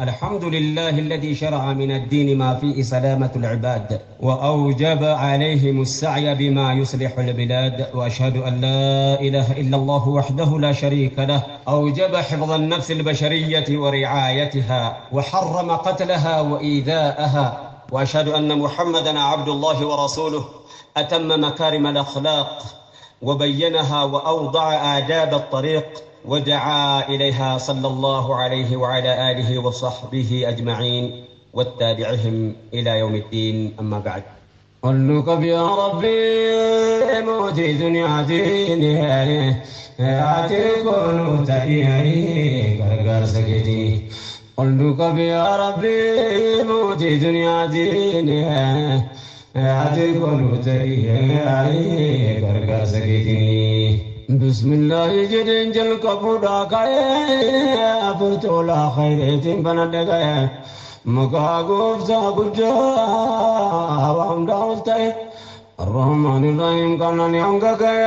الحمد لله الذي شرع من الدين ما فيه سلامة العباد وأوجب عليهم السعي بما يصلح البلاد وأشهد أن لا إله إلا الله وحده لا شريك له أوجب حفظ النفس البشرية ورعايتها وحرم قتلها وإيذاءها وأشهد أن محمدًا عبد الله ورسوله أتم مكارم الأخلاق وبينها وأوضع آداب الطريق ودعا إليها صلى الله عليه وعلى آله وصحبه أجمعين والتابعهم إلى يوم الدين أما بعد قلك يا ربي موتي دنيا ديني أتكون تأيي غرغر سكتي قلك يا ربي موتي دنيا ديني أتكون تأيي غرغر سكتي بسم الله جدين جل كفودا كاي أبرتولا خيرتين بندقاي مكاغوف ساقجا وهم داولتاي الرحمن الرحيم كان نيانغا كاي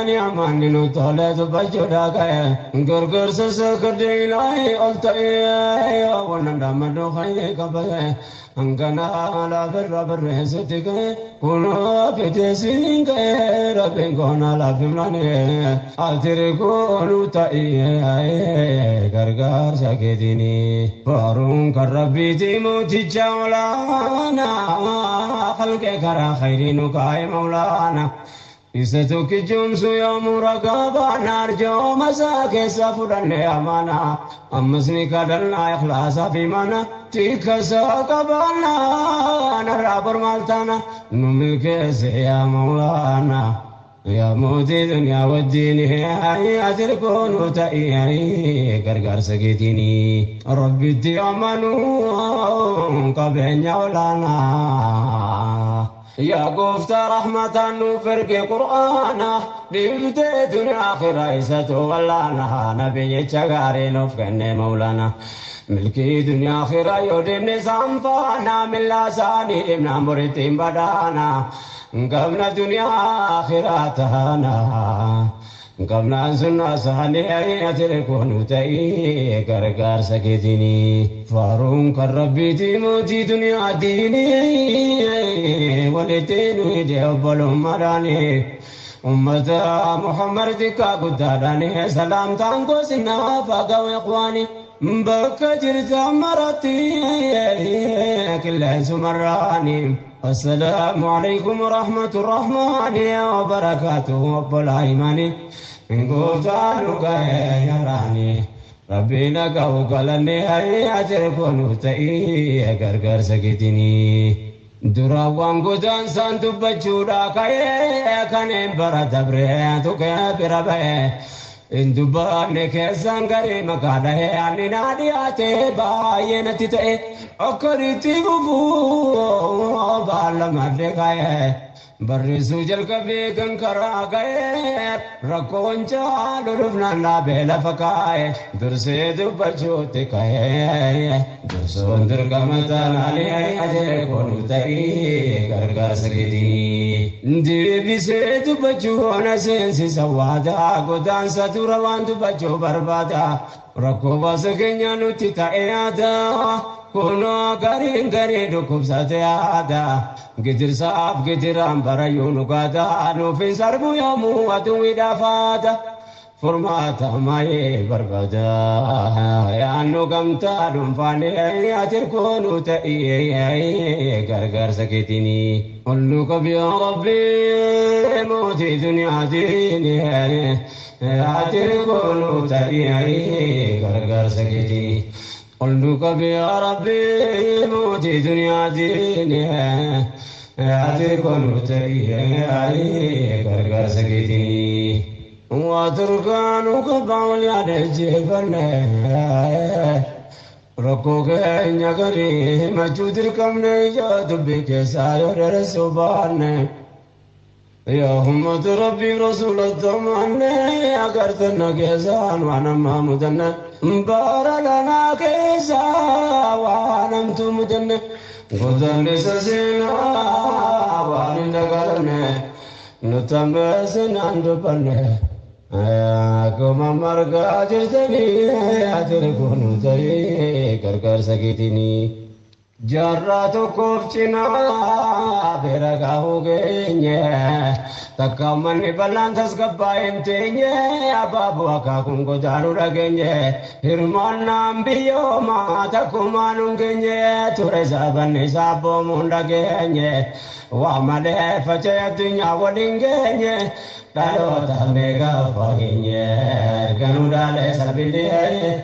نيامان نوتولة بجودا كاي غرغر سسكر ديلاي ألتاي ونندامدو خير كباي أنكنا على بر ستك كنا بتسين كربين كنا لا بملاني أتركون تأيي غرغر سكتني فارون كربي تيموتي جولانا خلق كرا خيرين كاي مولانا إستوك جمس يوم رقابا نرجو مساك سفرن أمانا أمسني كدلنا إخلاص في منا تيك ساقبانا نرابر مالتانا نملك يا مولانا يا موتي دنيا والدين هي أتركون تأيي غرغر سكتيني ربي تيامنو قبين يولانا يا قفت رحمة نفرق قرآنا لبدأ دنيا خرائسة ولانا نبي جغاري نفقن مولانا ملكي دنيا خرا يودن سامفانا من لاساني ابن مرتين بدانا قبنا دنيا خراتنا قبنا سنة ساني أتركون تأيي غرغر سكتيني فارون كربي تيموتي دنيا ديني ولتيني ديوبلو مراني أمة محمد دكا قداداني سلام تانكو سنة فاقوا إخواني بكا جرت مرتي كل سمراني السلام عليكم ورحمة الرحمن وبركاته وبالعيماني إن قلتانك يا راني ربنا قوقلني هيا تركون تأيي غرغر سكتني دراوان قدان سانتو بجودا كاي كان برا دبره تو كبربه إن دبان كيسان غري مكاده أني نادياته باينتي تأ أكرتي بفو بالمدكاي برسو جل كبي كنكرا غير ركون چالو رفنا بلا فكاي درسه دبچو تكاي درسو اندر كمتان علي اجه كون تاي غرغر سكدي دي بيسه دبچو نسنسي سوادا غدان ساتور وان دبچو بربادا ركو باسكنيا نوتي تايادا كونو غارين غارين دوكوب ساتيادا غدير صاحب غدير امبر يونو غادا نو في سربو يومو ادو يدافادا فرماتا ماي بربادا يا نو غمتا دمفاني اتركونو تاي غرغر سكتيني قلوك يا ربي موتي دنيا ديني اتركونو تاي غرغر سكتيني قلوك يا ربي موتي دنيا ديني أتركون تأيي غرغر سكتي واتركانك باول يد جبنا ركوك نجاري مجودر كم نجاد بك ساير سبحان يا هم ربي رسول الزمان أكرتنا كيسان وانا محمودنا بارلنا كيسا وانمتم مدن غدن سسينا وان نغرنا نتمسن عند بنا Akkuma margaa jirtanii ati kun ta'ee gargaarsa keetiin jarraa tokkoof cinaa bira gaahuu geenye takka manni bal'aan tasgabbaa'een teenye abaaboo akaakuun godaanuu dhageenye hirmaannaan biyyoomaa takkumaan hin geenye ture saabanni saabboomuun dhageenye waa malee faca'e addunyaa waliin geenye dhaloota meeqa fageenye ganuu dhaalee sabilee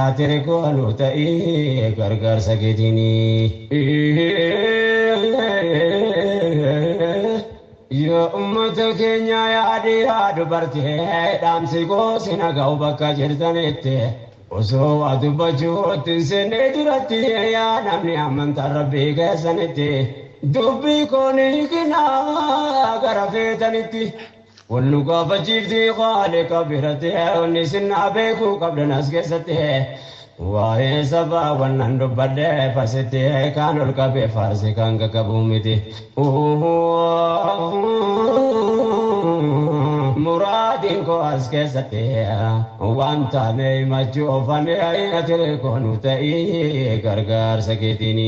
ati kooluu ta'ee gargaarsa keetiin yoo ummata keenya yaadii dubartii dhaamsi goosi naga'u bakka jirtanitti osoo waa dubbachuutti seenee duratti yaa namni amantaa rabbii keessanitti dubbii koonii kinaa gara feetanitti wallu gaafachiiftii qaaliqa biratti onni sinnaa beekuu qabdan as keessatti waa'ee sabaa wannan dubbadhee farsitti kaan ol qabee farsi kan qaqqabu miti muraadiin koo as keessatti waan taane himachuu oofame ati koonu ta'ee gargaarsa keetiin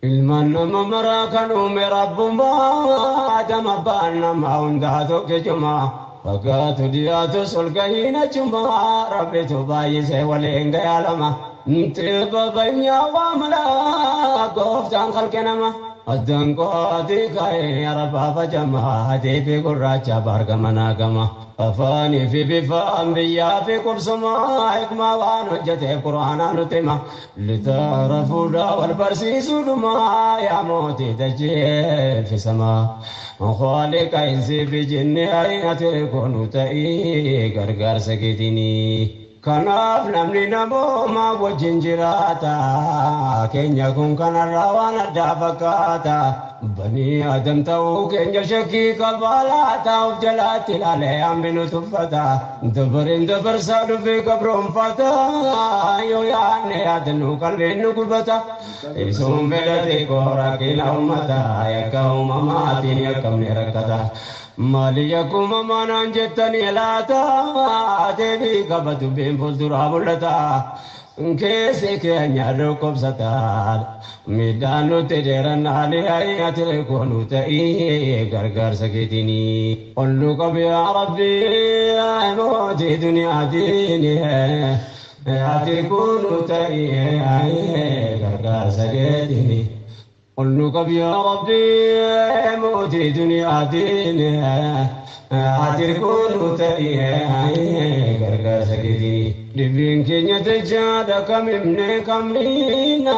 ilmaan nama maraa kan uume rabbummaa adama abbaan namaa hundaa tokko jumaa fakkaatu dhiyaatu solgahiina jumaa rabbitu baay'isee waliin gayaalama xiibba banyaa waa malaa gooftaan kalqe nama addaan qo'aatii kaa'ee arabaafa jamaa deebii gurraacha baargama naagama afaanii fi bifaan biyyaa fi qubsumaa hikmaa waan hojjetee quraanaa nuti hima litaara fuudhaa wal barsiisuu dhumaa yaa mootii dachee fi samaa خالق إنسي في جنة تكون تأي غرغر سكتيني كناف نمني نبو ما وجنجراتا كن يكون كان الروان الدافكاتا بني آدم تاو كن شكي قبالاتا وجلات الاليام بنو تفتا دبرين دبر سادو في قبرهم فتا يو يعني آدنو قلبينو قبتا إسوم بلدي كورا كلا أمتا يكاو مماتين يكم نركتا ماليكم من جتني لا تدري كبد بين فلترا بلتا كيسي كأني ركوب ستار ميدانو تجرن عليه أتركونو تأيه غرغر سكتيني قلوك يا ربي موتي دنيا ديني أتركونو تأيه غرغر سكتيني قلوك يا ربي موتي دنيا ديني أتركونو تأيه غرغر سكتيني دبين كنيا تجادا كممني كملينا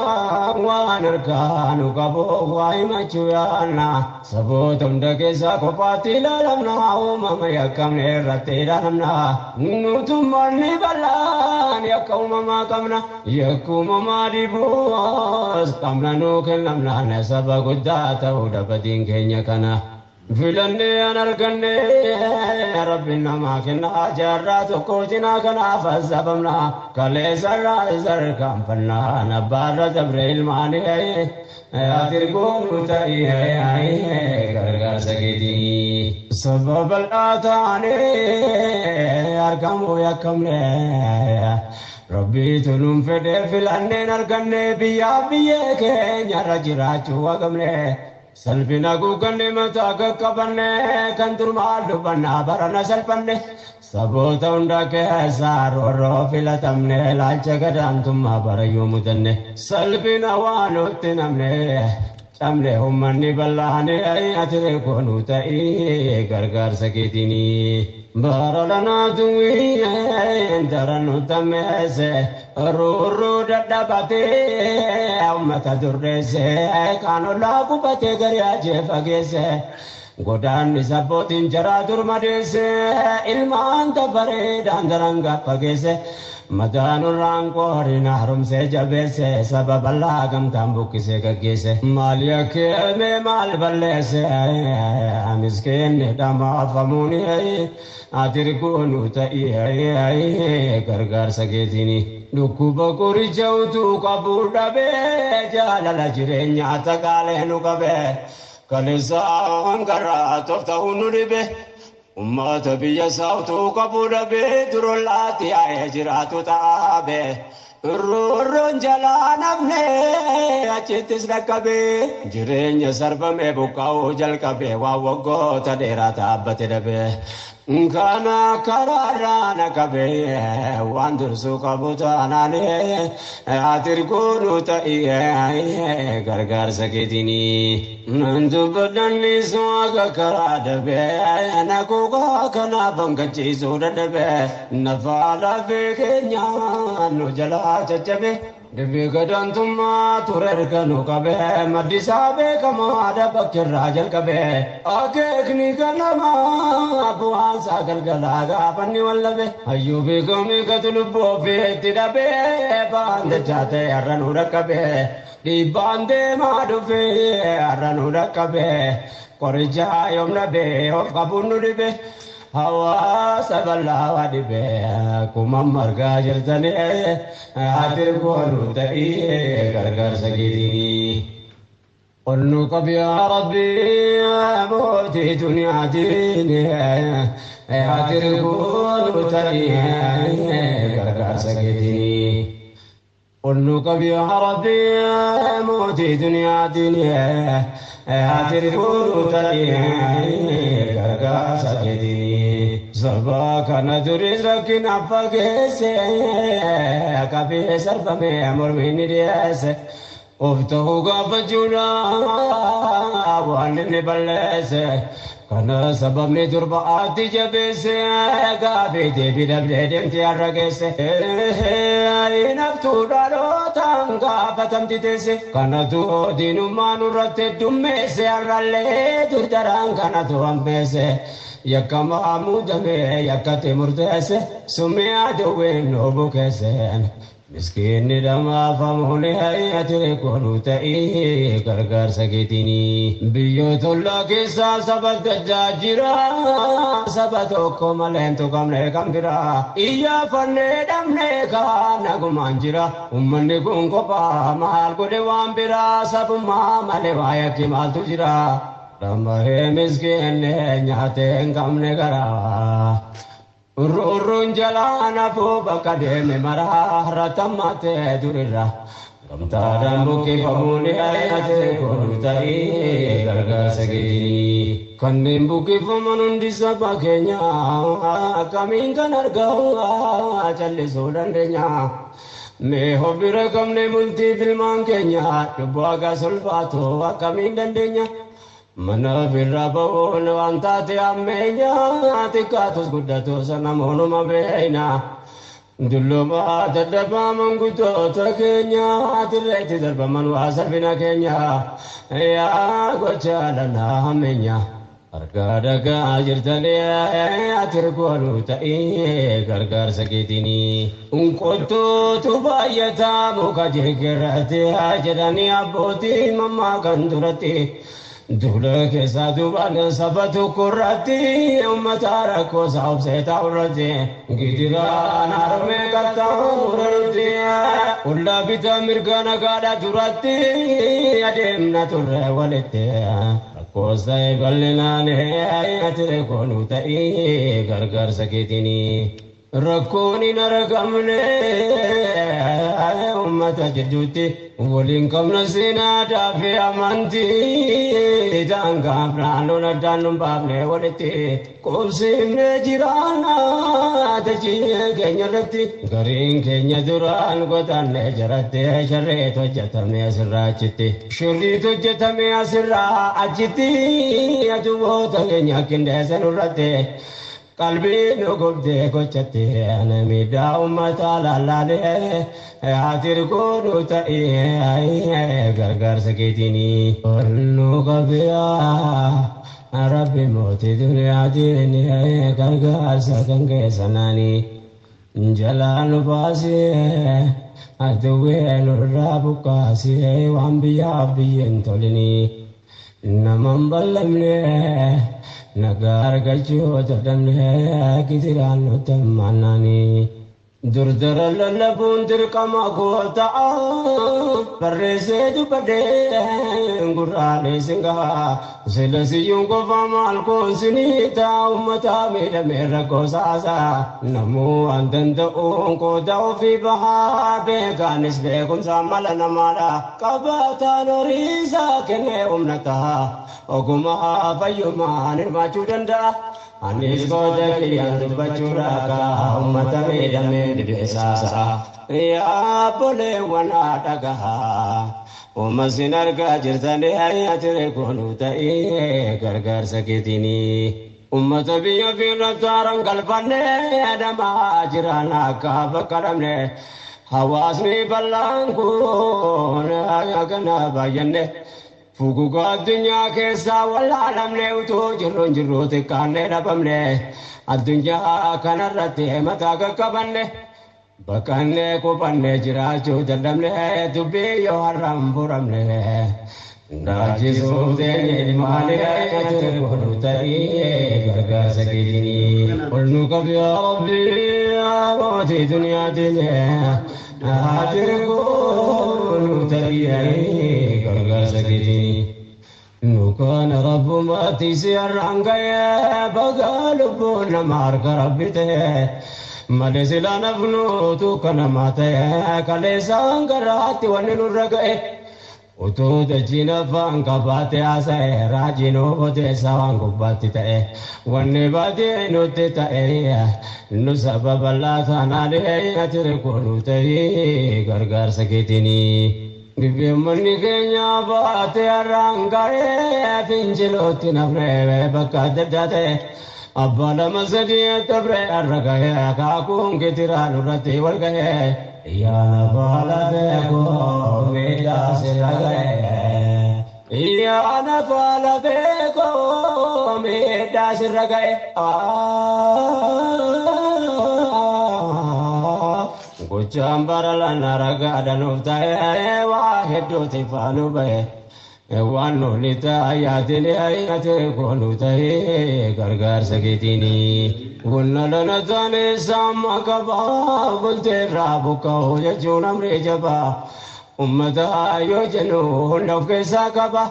وانا ركانو كبو واي مچويانا سبوتم دكيسا كوباتي لالمنا وماما يكم نيرتي لالمنا نوتم مرني بلان يكو ماما كمنا يكو ماما ديبوس كمنا نوكل لمنا نسبا قداتا ودبدين كنيا كنا فلني أنا ركني ربنا ما كنا جرات كوتنا كنا فزبنا كل زر زر كم فنا نبار جبريل ماني أتركون تأيه غرغر سكتي سبب الآتاني أركم يكم ربي تلوم فدي فلني نركني بيا بيا كنيا رجراچو وغمني سلفنا غوغني متا كبنه كنتر مال بنا برنا سلفنه سبوت اوندا كسار ورو فلتمنه لاچ گدانتم بريو مدنه سلفنا وانوت نمنه چمله همني بلانه اتري كونو تاي غرغر سكيتيني بارلنا دوي اندرنو تمسه رو ددبته امت درسه كانو لاغو بته غرياجه فگسه godaan sabbootiin jaraa durmadeesse ilmaan dabaree daandaranga fageesse madaanurraan qoorina harumsee jabeesse sababa laagamtaan buqqisee gaggeesse maal yakkeeme maal balleesse miskeenni dhamaafamuuni atirkuunu ta'ii gargaarsa keetiini dhukkuba qoricha utuu qabuu dhabee jaalala jireenyaa takaalee nu qabee كالإنسان قرأت تفتحون لبه أمة بيا صوتو قبول بيدر اللاتي عجرات تابه الرون جلان ابني أجتس ركبي جرين سرب مبكاو جل كبي ووقو تديرا تابت دبي كان كرارانا كبي واندر سوق بوتاناني أتركون تأيه غرغر سكتيني نندو بدن سوق كراد بي نكوكا كنا بنكتشي سود دبي نفعل في كنيا نجلا تجبي دبي قدن ثم تركنو كبه مدسابه كما ada bakir rajal kabe akekni kanama buan sagal galaga panni wallabe ayyubi komi katulubo be tidabe bande jate aranu rakabe di bande madu be aranu rakabe korja yomna be of kabunu dibe hawa saballa wadibe kumam marga jirtane atir konu tai gargar sagiri qulnu qab ya rabbi abuti dunya dini atir konu tai gargar sagiri qulnu qab ya rabbi abuti dunya dini atir konu tai gargar sagiri Sabba kana duris rakin apa kese, kafe sarfa me amor mini diase, ofto ga bajuna, wan ne balese, kana sabab me durba ati jabese, kafe devi dabde dem tiara kese, inaftu daro tanga patam titese, kana tu dinu manu ratte dumme se arale tu darang kana tu ampese. Yakama amudame yakate murtase sumya dowe nobu kesen miskin dama famune hayate konu tai gargar sakitini biyotulla kisa sabat jajira sabato komalento kamne kambira iya fanne damne kana gumanjira ummanne gungopa mahal gode wambira sabuma male vaya kimal tujira Ramahe miskin nyate kamne gara urun jalana po bakade me mara ratamate durira kamta muki pamune ayate korutai gargar sagi kannim buki pamanundi sabakenya kamin kanarga challe sodandenya me hobira kamne multi filman kenya tubaga solvato kamin dandenya Mana birrabo levantati ammenya tikatus guddatus namono mabena dulluma tadaba manguto takenya tireti darba manwasa bina kenya ya gochalana ammenya argadaga jirtale atirkonu tai gargar sakitini unqotto tubayata mukajegerate ajadani aboti mamma gandurati Dula ke saduban sabatu kurati umatara ko saub se taurati gidira narme kata urati ulla bita mirgana gada durati adem nature walete ko sai balina ne ayate konu tai gargar sakitini rakoni naragamne ummata jidduti Wolin kamna sina dafe amanti Janga prano na danum babne walete Komsimne jirana Tachi kenya rati Garin kenya duran Gotanne jarate Sharre tojjatame asirrachiti Shurri tojjatame asirra Ajiti Ajubo kenya kinde sanurate Kalbi no gobde kochate anamida ummata lalale atir ko nuta gargar sakitini no gabya rabbi moti dunya dini gargar sakange sanani jalal basi aduwe nurabukasi wambiya biyentolini namambalamne Nagar galchu tadamne kitiran utammanani Durdara lalabun dirkama kota برسيد بدين قرآن سنغا سلسيون قفا مالكون سنيتا أمتا ميركو ساسا نمو أنتن تؤون قدو في بحار بيكانس بيكم سامل نمالا قباتا نوريسا كنه أمنتا وقما فيما نرما چودندا أنيس قوتا كيان دبچوراكا أمتا ميدمي بيساسا يا بولي وانا دغها ومسين ارغا جرتني حياتي كونو تاي غرغر سكيتيني امه بي في رتارن قلبني ادما جرانا کا بکرمنے حواسني بلانكون يا كنا باينه فوقو الدنيا كيسا والعالم ليوتو جرون جروت كان ربمنه الدنيا كان رتي متى كبنه بكانه کو پنه جراچو دلمله دبي يو حرام برمله ناجسو دي مالي تر تاي غرغا سكيني قلنو كب يا ربي يا موتي دنيا دي هاجر کو تاي غرغا سكيني نوكان رب ما تيسير عنغيا بغالبون مارك ربته مالسلا نفنو تو كنا ماتا كالسان كراتي وننرغه وتو دجينا فان كباتي اسه راجينو بده سوان كباتي تاي وني بادي نوتي تاي نو سبب الله ثانالي اتركو تاي غرغر سكيتني بيمني كنيا باتي رانغاي فينجلوتي نفره بكادته أبانا مسجد تبرئ الرقايا كاكون كتيران رتي والقايا يا نفالا بيكو ميدا سرقايا يا نفالا بيكو ميدا سرقايا قجام برلنا رقادا نفتايا واحد تفانو بيه وانو لتاياتي لآياتي كونو تاي غرغر سكيتيني ونلنا تاني ساما كبا قلت رابكو يجون امري جبا امتا يوجنو نفكسا كبا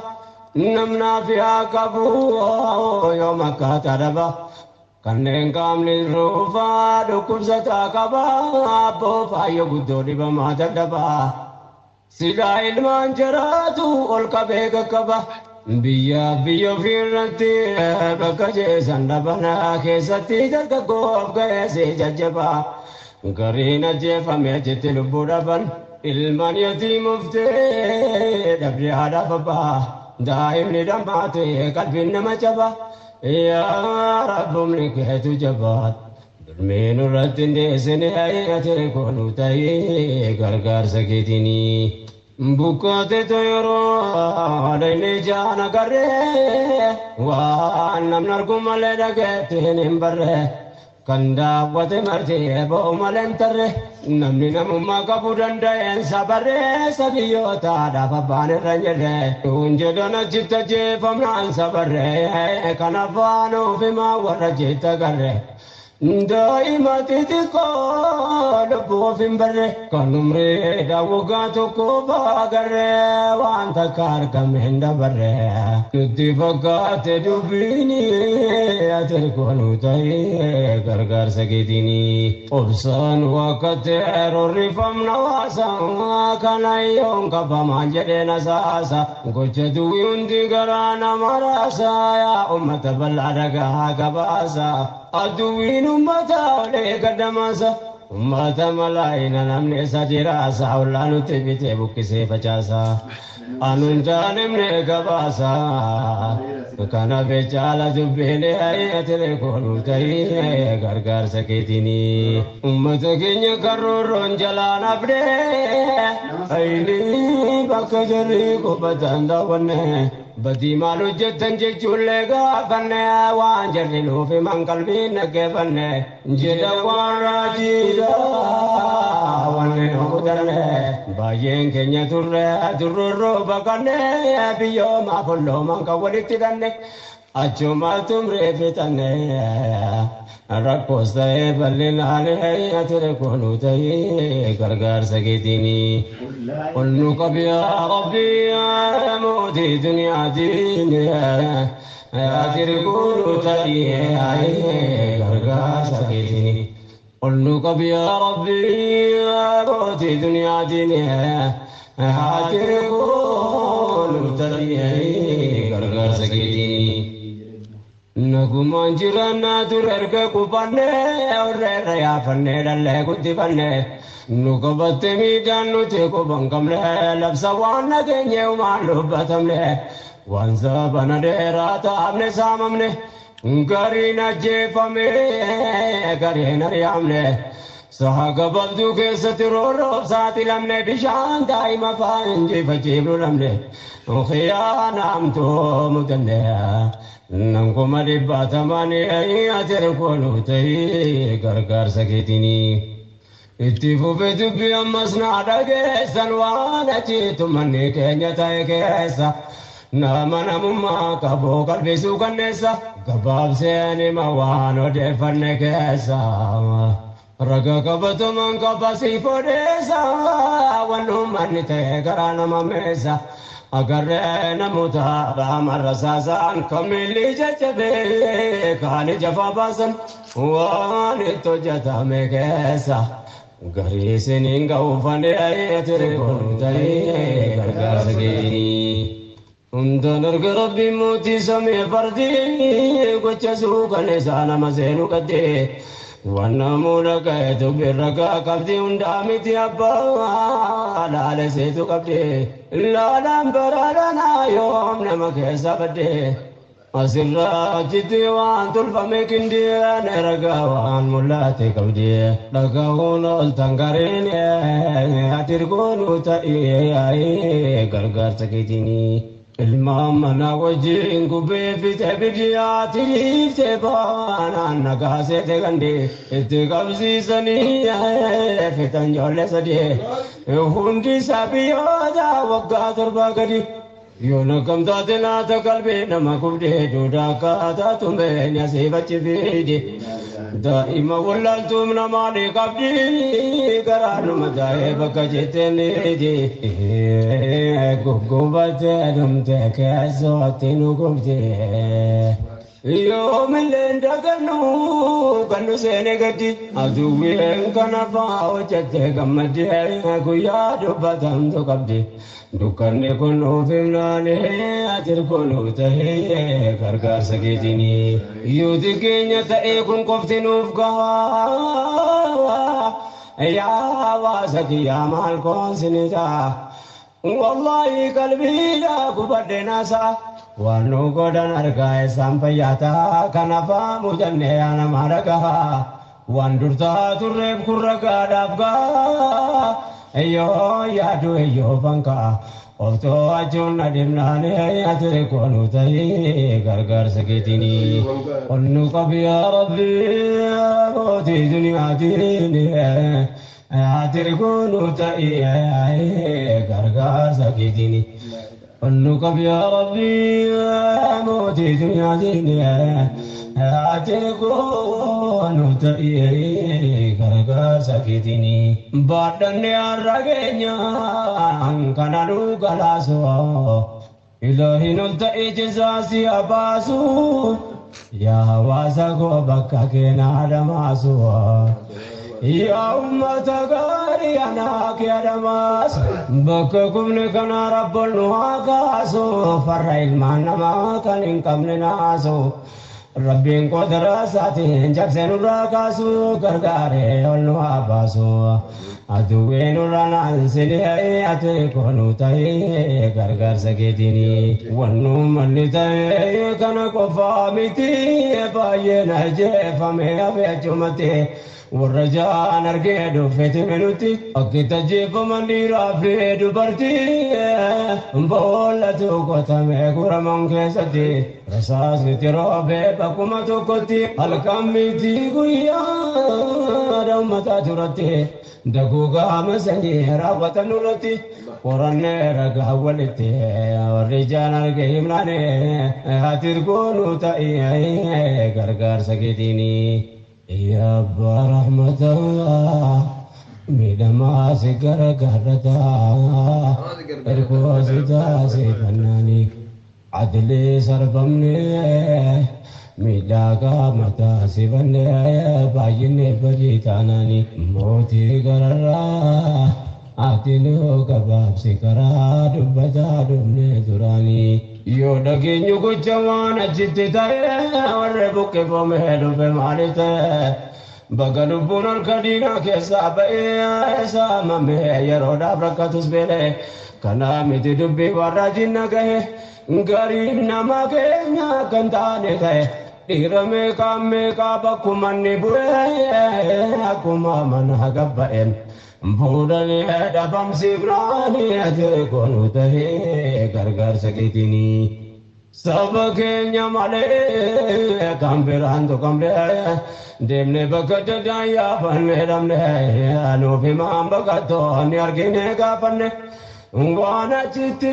نمنا فيها كبو يوم كاتربا كنن كامل روفا دكبستا كبا ابو فايو قدو دبا ما تدبا سيدا علمان جراتو القبيق كبا بيا في الرتي بكجي سندبنا كيستي درك قوب كيسي ججبا قرين جيفا ميجت البوربان علمان يتيم مفتي دبري هذا بابا دائم ندماتي قلبي نمجبا يا رب ملكيت جبات درمين الرتين دي سنهاية كونو تاي غرغر سكيتيني بوكوتي تويرو عليني جانا غري وانم نركم لدغتين امبره كندا وتي مرتي بو ملنتر نمني نمما كبودن دين صبره سبيوتا دافبان رنجله تونجدنا جتجي فمن صبره كنفانو فيما ورجت غره دائما تتقال بوفين بره كنمري داوغاتو كوبا غره وانت كاركم هند بره نتفقات دبيني اتركونو تاي غرغر سكيتيني أبصان وقت رفم نواسا كان يوم كفما جدنا ساسا كجدو يندي غرانا مراسا يا أمة بلادك كباسا أدوين أمتا لك دماسا أمتا ملاينا نمني سجراسا ولا نتبتي بكسي فجاسا أنون جانم نكباسا كان في جالة جبيني أي تلكون تاي غرغر سكيتيني أمتا كيني كرورون جلان أبدي أيني بك جريكو بتندا ونه بدي مالو جتن جولة غافنة وان جريلو في من قلبي نكفنة جدا وراجيدا ونه هودنة باين كنيا تورة تورو بكنة بيوم أفلو من كولي تدنة achuma tumre fitane rakkoos ta'ee bal'inaan ture kunu ta'ee gargaarsa keetiini ol nu qabi yaa rabbi yaa mootii duniyaatiin ati kunu ta'ee gargaarsa keetiini ol nu qabi yaa rabbi yaa mootii duniyaatiin ati kunu ta'ee gargaarsa keetiini Nagumaan jiraannaa ture erga qubanne orreerra yaafanne dhallee guddifanne nu qabatte miidhaan nuti quban qabne labsa waan nageenye umaan dubbatamne waan sabana dheeraa taa'amne saamamne gariin ajjeefame gariin ari'amne saha gabaabduu keessatti roorroof saaxilamne bishaan daa'ima faan injifachiifnu lamne khiyaanaamtoo mutanne Nankuma dhibbaatamaan ati kunu ta'ee gargaarsa keetiini itti fufee dubbii ammas na dhageessan waan achiitu manni keenya ta'e keessa nama namummaa qabu qalbisuu kanneessa gabaabseen hima waan odeeffanne keessa raga qabataman qabasiif odeessa waan uummanni ta'e garaa nama meessa agarree namoota baamarra saasaan kamilli jajjabee kaani jafaa baasan waan itti hojjetame keessa garii isiniin ga'uufanii ati kunu ta'ee gargaarsa keetiini hundaan arga rabbiin mootii samii fardii gocha suukan isaa nama seenu qaddee waan namuudha ga'eetu birragaa qabdi hundaa miti abbaa laala seetu qabdi laalaan baraadhanaa yoom nama keessa badde asirraa achitti waan tolfame kindiyaan ragaa waan mul'ate qabdi dhagahuun ol tangariin ati kunu ta'ee gargaarsa keetiini ilmaan mana wajjin gubbee fite biyyaatti dhiifte baanaan nagaasete gande itti qabsiisanii fitan ijoollee sadii hundi isaa biyyoota waggaa 7 gadi yoo nakam taate laata qalbii nama gubdee duudaa akkaataa tumeen asiif achi fiide daa'ima wallaaltuun namaanii qabdi garaanuma taa'ee bakka jetteen dhiidi guggubattee dhumte keessatti nu gubde yoomillee dagannu gannu seene gaddi aduwween kana faa hojjette gammaddee guyyaa dubbatamtu qabdi dukkanni kun nuuf himnaane ati kunu ta'ee gargaarsa keetiini yuuti keenya ta'ee kun qofti nuuf gahaa yaa hawaasa kiyyaa maal koonsinita wallahi qalbiidhaa gubadde naasaa waan nu godhan argaa isaan fayyaataa kanafaa mujannee nama dhagahaa waan durtaa turreef kun ragaadhaaf gahaa yoo yaadu yoo fankaa oftoo achuun adeemnaan ati kunu ta'ee gargaarsa keetiini ol nu qabi yaa rabbi mootii duniyaatiin ati kunu ta'ee gargaarsa keetiini ol nu qabi yaa rabbi mootii duniyaatiin ati kunu ta'ee gargaarsa keetiini baadhanne har'a keenya kana nu galaasoo ilaahiin ol ta'ee jisaasi abaasu yaa hawaasa koo bakka keenaa dhamaasu yaa ummata gaarii anaa kee adamaas bakka kumne kana rabboon nu haa kaasu farra ilmaan namaa kan hin qabne naasu Rabbiin qodara isaatiin jaksee nurraa kaasu gargaaree ol nu haa baasu aduwwee nurra naansinee ati kunu ta'ee gargaarsa keetiini wannu malli ta'ee kana qofaa miti baay'ee na jeefame hafe achumatti warra jaan argee dhufeeti minutti akkitti ajjeefaman dhiiraa fi dubartii boollatu qotamee guraman keessatti rasaasni roobee bakuma tokkotti halkan miti guyyaa ummata duratti daguugaa masanii raawwatan irratti qorannee ragaa walitti warri jaan arge himnaane hatirgoonu ta'ee gargaarsa keetiini yaa abbaa rahmatallah miidhamaa si gargaarrataa ergoo si taasee fannaanii adlee sarbamnee miidhagaa mataa si bannee baay'inee badii taanaanii mootii gararraa ati nuu gabaabsi karaa dubbataa dhumnee turaanii yoo dhageenyu gocha waan achitti ta'ee warre buqqifamee dhufe maali ta'e baga lubbuun harka diinaa keessaa ba'ee saamamee yeroodhaaf rakkatus beelee kanaa miti dubbii warra jinna gahe gariin nama keenya kan taane ta'e dhiira meeqaa bakkumanni bu'ee akkuma mana gabba'een fuudhanii dhabamsiifnaanii ati koonu ta'ee gargaarsa keetiini saba keenya malee kan biraan tuqamnee deemnee bakka daddaan yaafannee dhabnee nuuf himaan baqattoo ni argine gaafanne waan achitti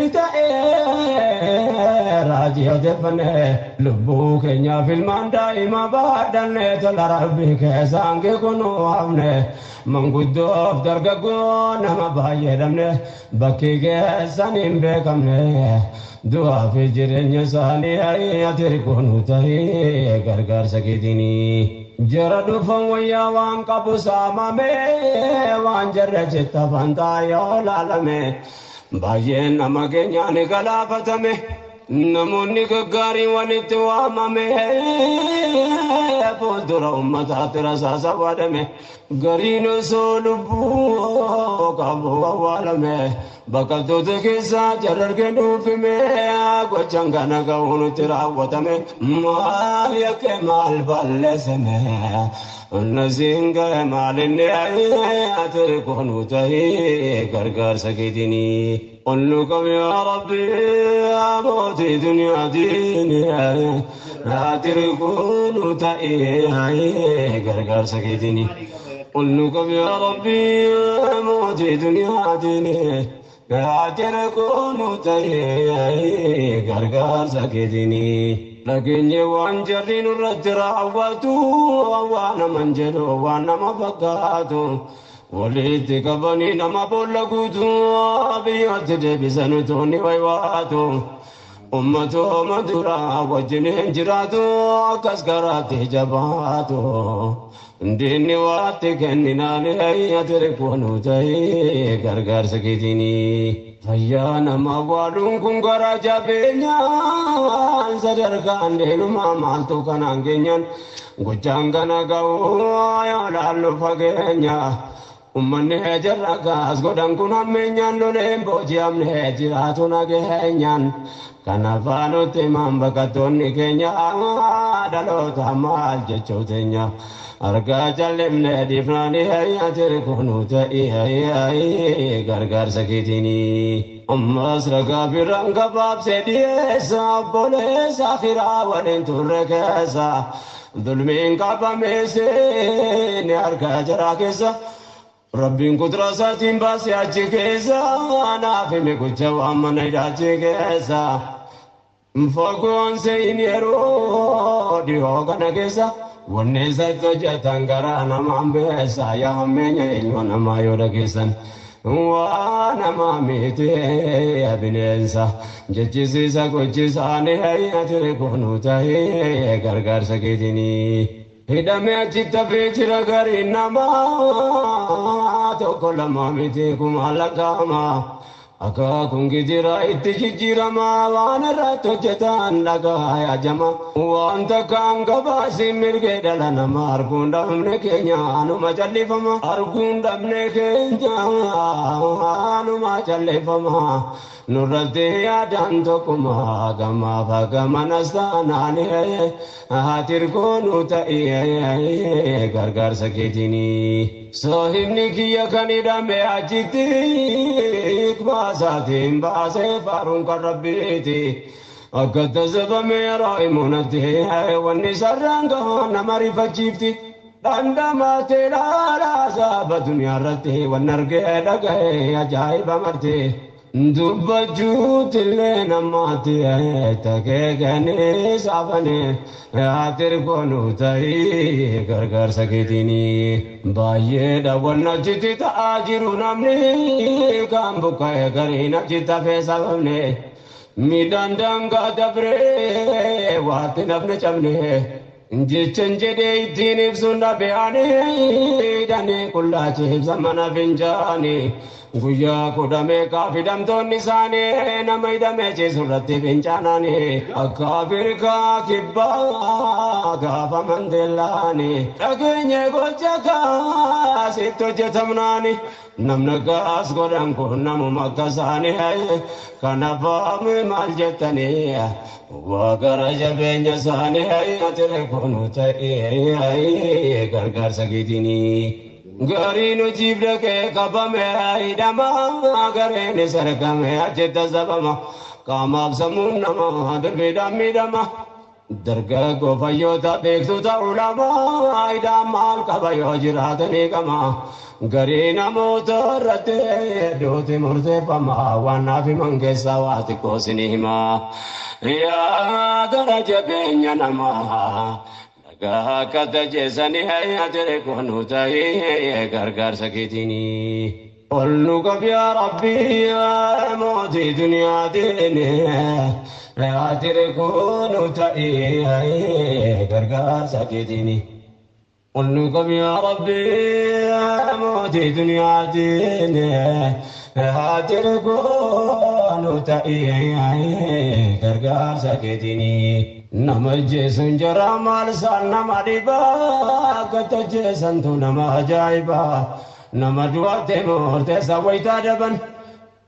ta'ee raajii odeeffannee lubbuu keenyaaf ilmaan daa'ima baadhannee tola rabbii keessaan keekunu hafne manguddoof dargaggoo nama baay'ee dhabne bakkii keessan hin beekamne du'aa fi jireenya isaanii ati ergoonu ta'ee gargaarsa keetiini jara dhufan wayyaa waan qabu saamamee waan jarra jetta fantaa yoo laalame baay'een nama keenyaan galaafatame namoonni gaggaariin walitti waamame fuuldura ummataatti rasaasa waadame gariin osoo lubbuu qabu awwaalame baqattoota keessaa jarargee dhuufime gochaan kana ga'uunutti raawwatame maal yakke maal balleessame nasiin ga'e maalinni ati ergoonu ta'ee gargaarsa keetiini qullu qab yaa rabbi mootii duniyaa diini ati ergoonu ta'ee gargaarsa keetiini qullu qab yaa rabbi mootii duniyaa diini ati ergoonu ta'ee gargaarsa keetiini dhageenye waan jarri nurratti raawwatu waan naman jedhu waan nama fakkaatu walitti qabanii nama boolla guutu biyyatti deebisanitu ni waywaatu ummatooma duraa wajjiniin jiraatu akkas garaatti jabaatu diinni waatti kenninaani ati ergoonu ta'ee gargaarsa keetiini fayyaa nama waaduun kun gara jabeenyaan sadarkaan deelumaa maaltu kanaan keenyan gochaan kana ga'uu yoo laallu fageenya ummanni jarra kaas godhan kun hammeenyaan loleen booji'amne jiraatu nageenyaan kanafaanutti maan baqattoonni keenya dhaloota maal jechuu teenya argaa jallimne dhiifnaanii ati ergoonu ta'ee gargaarsa keetiini ammas ragaa biraan gabaabsee dhiyeessa obboleessa akhiraa waliin turre keessa dulmiin qabameessee ni argaa jaraa keessa rabbiin kuduraa isaatiin baasee achi keessa naaf hime gocha waan mana hidhaachi keessa fogoon seeyini yeroo dhiyoo kana keessa wanni isatti hojjetan garaa namaan beessa yaa hammeenya eenyu namaa yoo dhageessan waa namaa miitee bineensa jechisiisa gochisaanii ati ergoonu ta'ee gargaarsa keetiini hidhamee achitti hafee jira gariin namaa tokko lama miti kuma lakkaa'ama akaakuun gijira itti jijjiirama waan irratti hojjetan dhagaa yaajama wanta kaan gabaasiin mirgee dhala nama arguun dhabne keenya anuma callifama arguun dhabne keenya anuma callifama nurratti yaadaan tokkuma gamaaf gamanas taanaani ati ergoonu ta'ee gargaarsa keetiini sohibni kiyya kan hidhame achitti baasatiin baasee faaruun kan rabbiiti أكد زبمي رائمونتي والنساء رانقهن مريفة عندما تلا ساب دنيا رتي والنرجع لقى عجائب مرتي دبجوت لنا ماتي تكيغني سافني عتركونو تاي غرغر سكيتيني بايه دولنا جتي تاجر نمني كام بكاي غرينا جتا فيسالني ميدان دانغا دبري وات نفن چمني جيچن جدي دين سندا بياني داني كلاچ زمانہ بنجاني گویا کودامے کافی دم تو نسانے نمائی دمے چے سورتی بنچانانے اکابر کا کبا گافا مندلانے اگنye گوچکا سیتو جتمنانی نمنگاس گودن کو نمو مکسانے کنفام مال جتنے وگر جبین سانے تیرے کونو چاہیے گرگر سکیتینی Garinu jibra ke kabame idama garene sarkame ajeta zabama kamab samunama darbida midama darga gofayota bektuta ulama idama kabayo jiratane kama garina motorate dote murte pama wanafi mangesa wati kosinihima ya daraja benya nama كذا جسني هيا تركون تاي غرغر سكيتيني قلنك يا ربي يا موتي دنيا ديني لا تركون تاي غرغر سكيتيني قلنك يا ربي يا موتي دنيا ديني لا تركون تاي غرغر سكيتيني نمجي سنجرا مالسان نماريبا كتجي سنتو نما جايبا نمدواتي مورتي سويتا دبن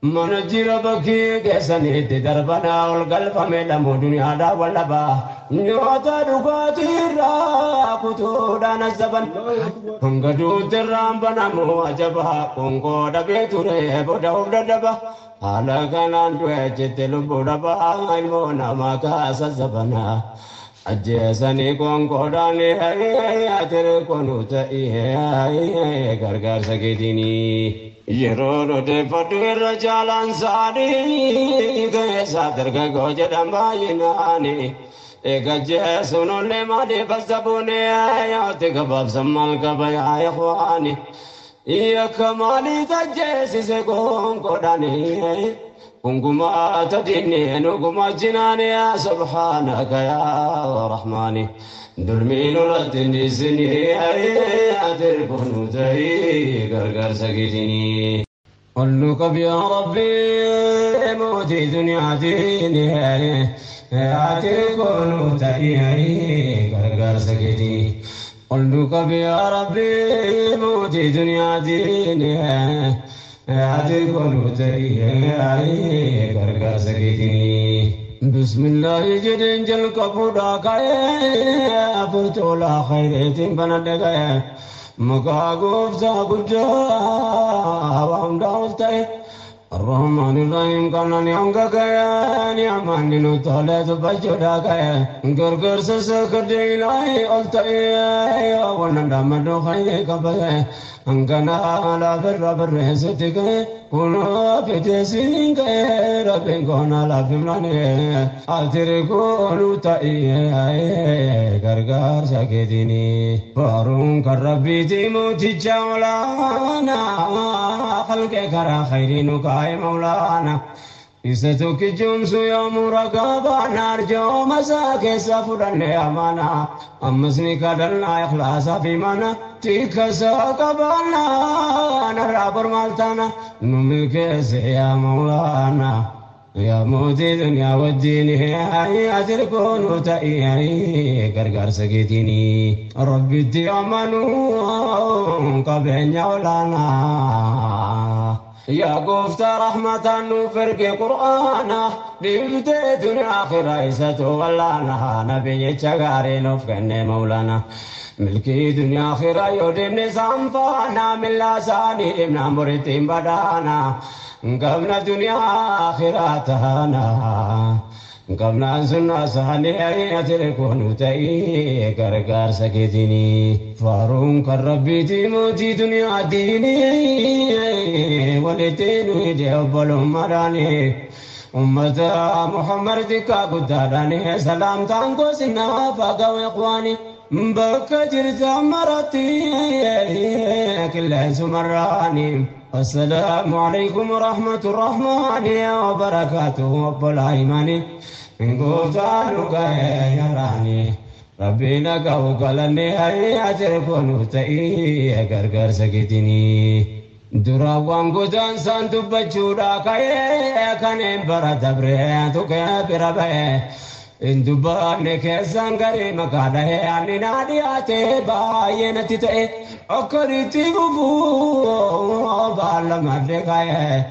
منجي ربكي كسني تدربنا والقلب ميلمو دنيا دا واللبا نيوتا دوغاتي را كتودا نزبن هنگدو ترام بنامو عجبا كونغو دبيتو ريبو داودا دبا حالا كانان دوهجت لبو دبا علمو نما زبنا أجسني كونغو داني هاي كونو تاي غرغر سكيتيني يرو دفدو الرجالان سادي كيسا درغا غوجدام بايناني إيجا سونو لما دي بزبوني آياتي كباب سمال كبايا يا إخواني إيا كمالي تجيسي سيكون كوداني كنكما تديني نكما جناني يا سبحانك يا رحماني دلمين لتني سني أتركون تهي غرغر سكيتني قلنك يا ربي موتي دنيا ديني أتركون تهي غرغر سكيتني قلنك يا ربي موتي دنيا ديني أتركون تهي غرغر سكيتني بسم الله جدين جل كفودا كاي فرتولا خيرتين بندقاي مكاغوف ساقجا وام داولتاي الرحمن الرحيم كان نيانغا كاي نيامان نو تولت بجودا كاي غرغر سسكدي لاي اولتاي ونندامدو خاي كباي انغنا لا بر ستيك كونو فيتسين كاي ربين كونا لا بمناني اتركونو تاي غرغر سكيتيني فارون كربيتي موتي جاولانا خلق كرا خيرينو كاي مولانا إستوك جمسو يوم رقابا نرجو مساك سفرن أمانا أمسني كدلنا إخلاصا في مانا تيك ساقبانا نرابر مالتانا نملك يا مولانا يا موتي دنيا والدين هي أتركون تأيي غرغر سكيتيني ربي تيامنو قبين يولانا يا قفت رحمة نفرق قرآنا بيبتي دنيا آخر إيساتو واللانا نبي چغاري نفقن مولانا ملكي دنيا آخر يودم نظام فانا من لاساني ابن مرتين بدانا قبل دنيا آخراتنا قبل سنة صالح تركون تأي كركار سكتني فارون كربي تيموتي دنيا ديني ولتين ويجيب مراني أمة محمد دكا قدراني سلام تانكو سنا فاقوا إخواني بك جرت مرتي كل سمراني السلام عليكم ورحمة الرحمن وبركاته وبالعيماني من قوتانك يا راني ربنا قوقلني هيا تركون تأي غرغر سكتني دراوان قدان سانتو بجودا كاي كان برا توكا برابا إن دبان كيسان غري مكادا يعني نادياتي باين تتأي أكريتي بفو بالما دكاي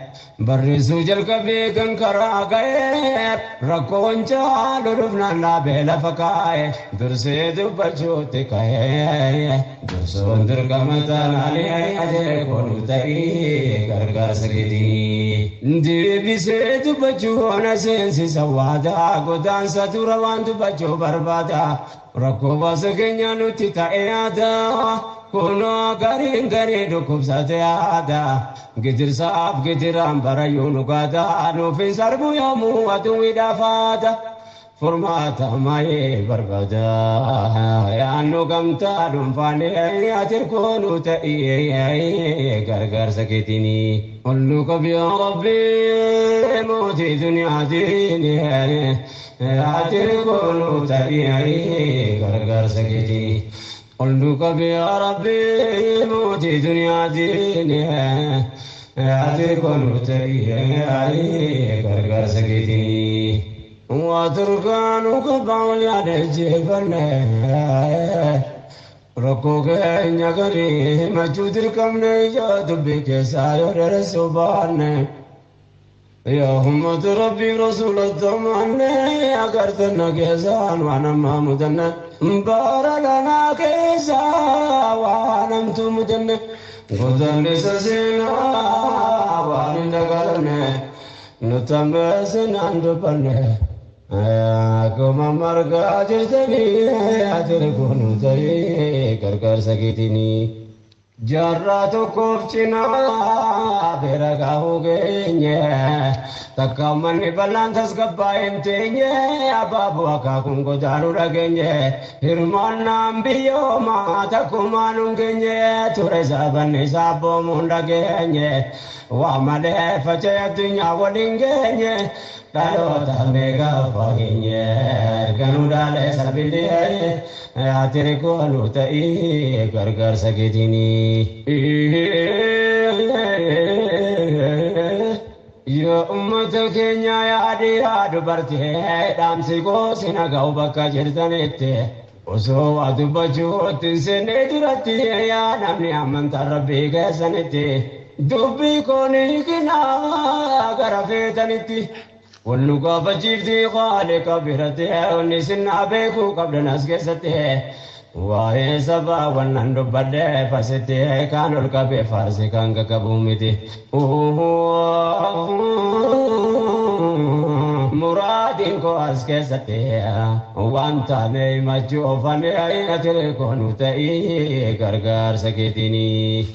برسو جل كبي كنكرا غاي ركون چالو رفنا نابل فكاي درسي دبچو تكاي درسو در كمتان علي اجي كون تاي غرغر سكدي دي بيسي دبچو نسنسي سوادا غدان ستروان دبچو بربادا ركو واسكنيا نوتي تايادا كونو غارين غاري دوكوب ساتيادا غدير صاحب غدير امبارا يونو غادا نو في سربو يومو ادوي دافادا فرماتا ماي بربادا يا نو غمتا دمفاني يا تركونو تاي غرغر سكتيني قلو كبي يا ربي موتي دنيا ديني يا تركونو تاي غرغر سكتيني قلو كبي يا ربي موتي دنيا ديني أتركون تريه غرغر سكتي واتركانو كباول يا دجبن ركوك نغري مجودر كم نيا دبك ساير رسوبان يا محمد ربي رسول الزمان أغرتنا كيسان وانا مامدنا بارلنا كيسا وانا متمدنا غدن سسينا وانا نغرنا نتمسن عندبنا كما مرقا جرتني أتركون تري كركر سكتني جراتو كوفچنا برغا هوگenya takamani balantas gabain tenye ababu akakun godaru ragenye hirmanam biyo ma takumanun genye tureza banne sabo mundagenye wa male fache dunya wadingenye dalo tamega fagenye ganudale sabile atire ko anutai gargar sagedini يا أمة كينيا يا عديها دبرتي دامسيكو سنغاو بكا جرتنيت وسو أدبجو تنسني درتي يا نمني أمن تربي كسنتي دبي كوني كنا غرفتنتي واللقا فجيرتي خالق برتي ونسنا بيكو قبل ناس كستي وهي سبا ونن دبده فسته كانوا الكبي فارس كان كبومتي مرادين كو اسكسته وانت ني مجوفني اتركون تاي غرغر سكتني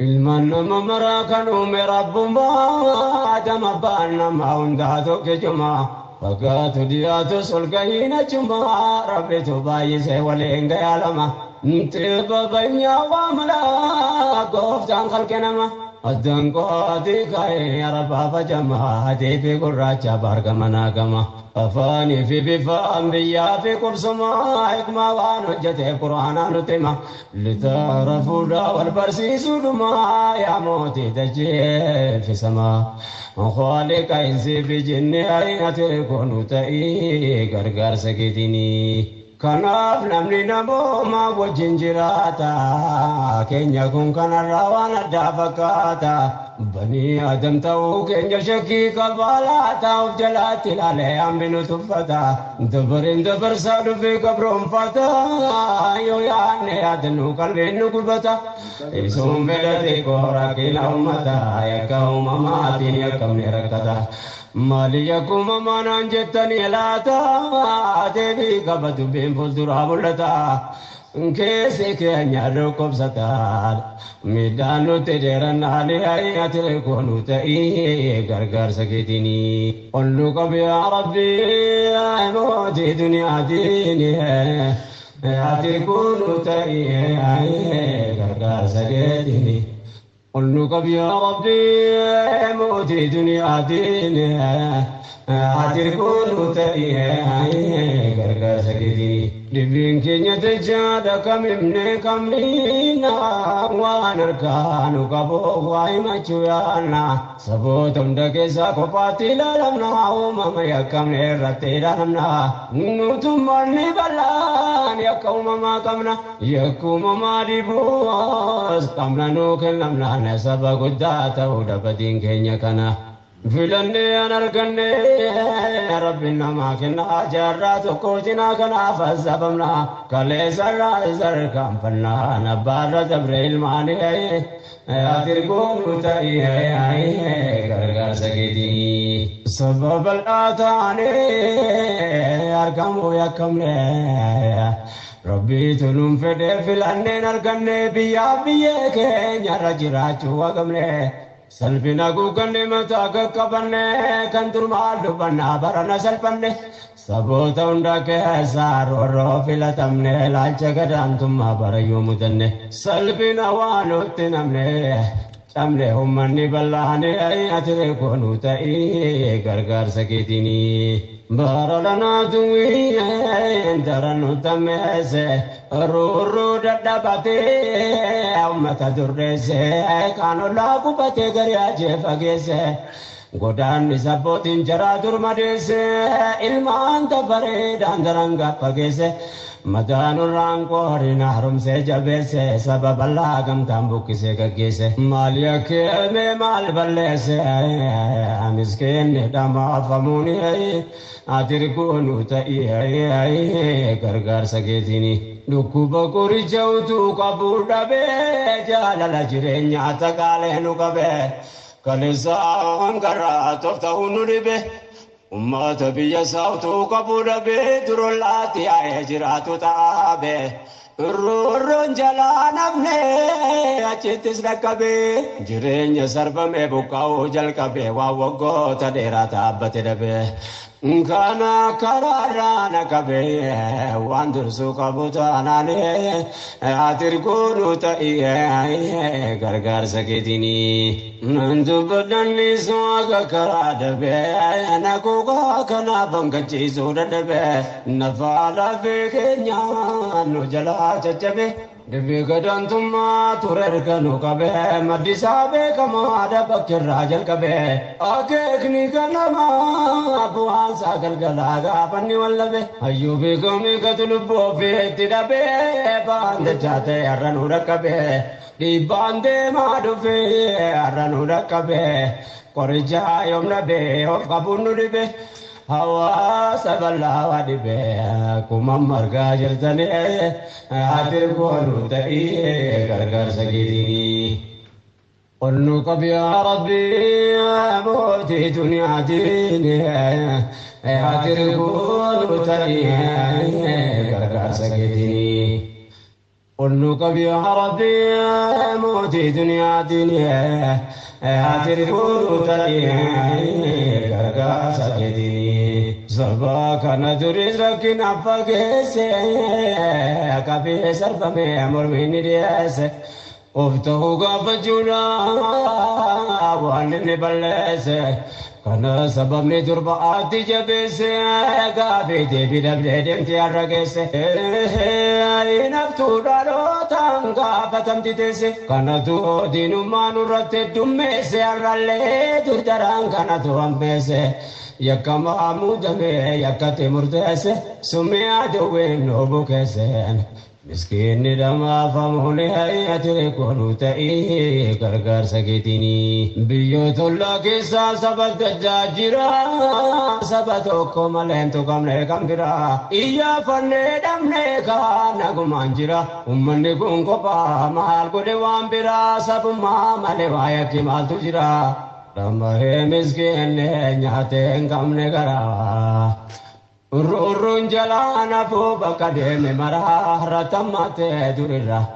المن ممرا كانوا مرب ما ادم بان ما ونداتو كجما فقات دياتو سلقهين جمع ربي تبايس ولينغ يالما انتبا بنيا واملا قفتان خلقنما الدن قواتي كاي يا ربا فجمع هدي في قراجة بارغمنا كما أفاني في بفام بيا في قرصما حكما وانجته قرآنا نتما لتعرفوا دا والبرسيس دما يا موتي تجي في سما خالق إنسي في جنة أين تكون تأي غرغر سكتني kanaaf namni namooma wajjin jiraata keenya kun kanarraa waan addaa fakkaata بني آدم توك إن شكي قبالا تاوف جلات الالي عمبنو تفتا دبر سادو في قبرهم فتا يو يعني آدنو قلبينو قبتا إسهم بلدي كورا كلا أمتا يكاهم ماتين يكم نركتا مالي يكم مانا جتني لاتا ديبي قبض بين فلدرا بلتا كيسي كينيا روكب ستار ميدانو تجرن علي آيات الكونو تأيه غرغر سكتيني قلوك بيا ربي موتي دنيا ديني آيات الكونو تأيه غرغر سكتيني قلوك بيا ربي موتي دنيا ديني أتركون تأيه غرغر سكتيني دبين كينيا تجادا كممن كمينا وانا كانوا كبو واي مچويانا سبوتم دكيسا كوباتي لالمنا وماما يكم نرتي لالمنا نوتم مني بلان يكوم ما كمنا يكوم ما ديبوس كمنا نوكل لمنا نسبا قداتا ودبدين كينيا كنا فلني أنا ركني ربنا ما كنا جرات كوتنا كنا فزبنا كل زر كم فنا نبار جبريل ماني أتركون تأيه غرغر سكتي سبب الآتاني أركم يكم ربي تلوم فدي فلني نركني بيا كي رجرات وقمني سلبنا قوقني متاك كبني كنتر مالو بنا برنا سلبني سبوتا عندك سار وروفلا تمني لالچ قدام ثم بريو مدني سلبنا وانو تنمني تمني همني بلاني أتري كونو تأي غرغر سكتيني بارلنا دوي درنو تمسه رو ددبته أمك درسه كانوا لا كبته غرياجه فجسه godaan isa bootiin jaraa durma deesse ilmaan dabaree daandaranga fageesse mataan irraan qoorina harumsee jabeesse sababa laa gamtaan buqqisee gaggeesse maali akkeemee maal balleesse miskeenni dhamaafamuuni atirkuunu ta'ii gargaarsa keetini dhukkuba qoricha utuu qabuu dhabee jaalala jireenyaa takaalee nu qabee كنسان قرات وفتحون ربه أمات بيا ساوتو قبول به درولاتي عجرات تابه الرون جلان ابنه أجتس ركبه جرين سرب में बुकाओ जल कबे वावगो तडेरा ताबत दबे kana kararana kabe wandur sukabuta nane atirkunu ta iye gargar saketini nandu badanni swaga karada be anako kana bangachi sudadabe nafala be kenya no jala chachabe Devi gadantuma turer kanu kabe madisa be kamada bakir rajal kabe akekni kanama abuan sagal galaga panni wallabe ayyubi kami katulubo be tidabe bande jate arranu rakabe di bande madufe arranu rakabe korja yomna be of kabunu dibe hawa saballa wadibe kumam marga jirtane atir konu ta'i gargar sagiri qulnu qab ya rabbi amoti dunya dini atir konu ta'i gargar sagiri qulnu qab ya rabbi amoti dunya dini atir konu ta'i gargar sagiri Sabah kana duris rakin apa kese, kafe sarfa me amor mini diase, ofto hoga bajuna, wan ne balese, kana sabab ne durba ati jabese, kafe devi dabde dem tiara kese, inaftu daro tanga patam titese, kana tu dinu manu rate dumme se arale durdarang kana tu ambese. yakama mudame yakate murtese sumya dowen obukesen miskin dama famune hayate konuta e gargar sakitini biyotulla kisa sabat jajira sabato komalento kamne kambira iya fanne damne ka nagumanjira ummanne gungopa mahal gode wambira sabuma male waya kimal tujira Ramahe miskin nyate kamne gara Urun jalana po bakademe marah ratamate durira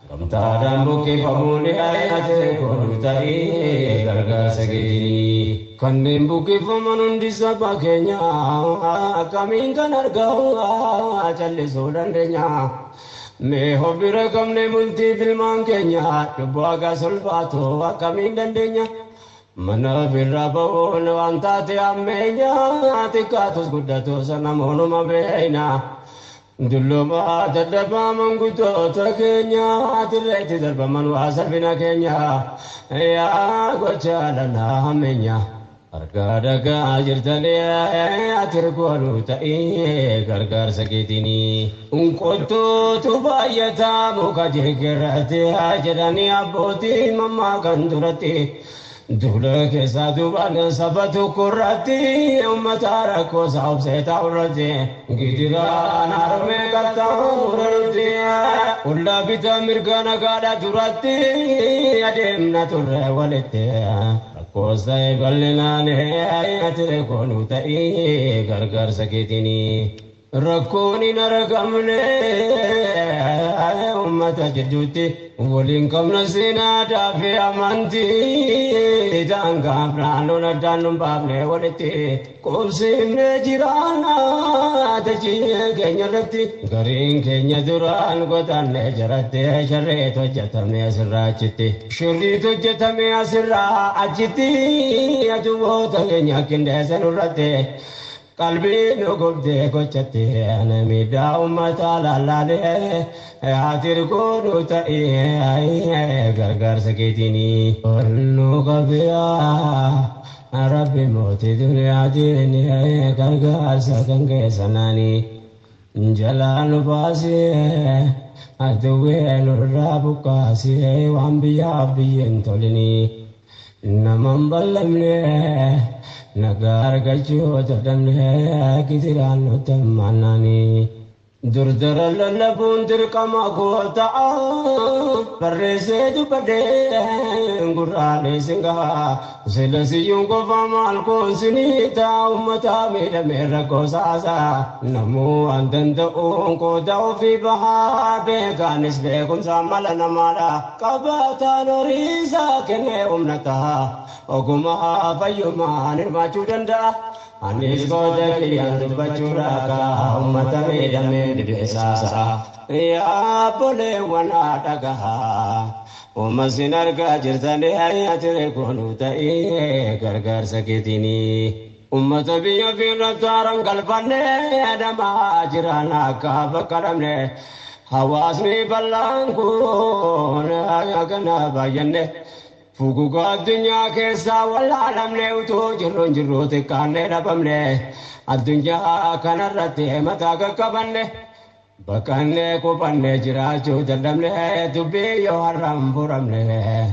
Ramtaran buki pamuni ayate konutai garga segini Kanin buki pamanundi sabakenya Kami kanargawa chali sodandenya Me hobira kamne multi filman kenya Dubaga sulfato kami dandenya Mana birrabon wantate ammenya tikatus guddatus namonuma beina dulluma dadaba manguto takenya atireti darba manu asabina kenya ya gochalana ammenya argadaga jirtale atirgolu tai gargar sakitini unqotto tubayata mukajirgerate ajrani aboti mamma gandurati Dula ke sadu bana sabatu kurati umatara ko saub se taurati gidira narme kata murati ulla bita mirgana gada jurati adem nature walete ko sai galina ne ayate konuta e gargar sakitini rakoni naragamne ummata jidduti Wolin kamna sina dafi amanti Danga prano na danum babne walete Kumsimne jirana Taji kenya rati Garin kenya duran Godanne jarate Share to jatame asirra chiti Shuri to jatame asirra Ajiti Ajubo to kenya kinde sanurate Kalbi no gobde kochate anamida ummata lalale atir ko nuta gargar sakitini nu gabya rabbi moti dunya dini gargar sakange sanani jalan basi aduwe nurabu kasi wambiya biyentolini namambalamne Nagar gajo tadamne kitiran utammanani Durdara lalabun dirkama kota Parrese dupade ngurane singa Selasi yung ko famal ko sinita Umata mera mera ko sasa Namu andanda ko daw fi baha Bekanis bekun samala namara Kabata norisa kene umnata Oguma payuma nirmachu danda Anis ko dakiyan bachuraka Umata mera mera Desa ya boleh wana dagaha umasinar ka jirtane ayatire konuta gargar sakitini ummata biya firataran kalpanne adama jirana ka bakaramne hawasni ballangu na kana bayanne fuguga dunya ke sawala namne uto jirron jirrote kanne rabamne adunya kanarate mata kabanne Bakanne ko panne jirachu dadamne dubbe yo haram buramne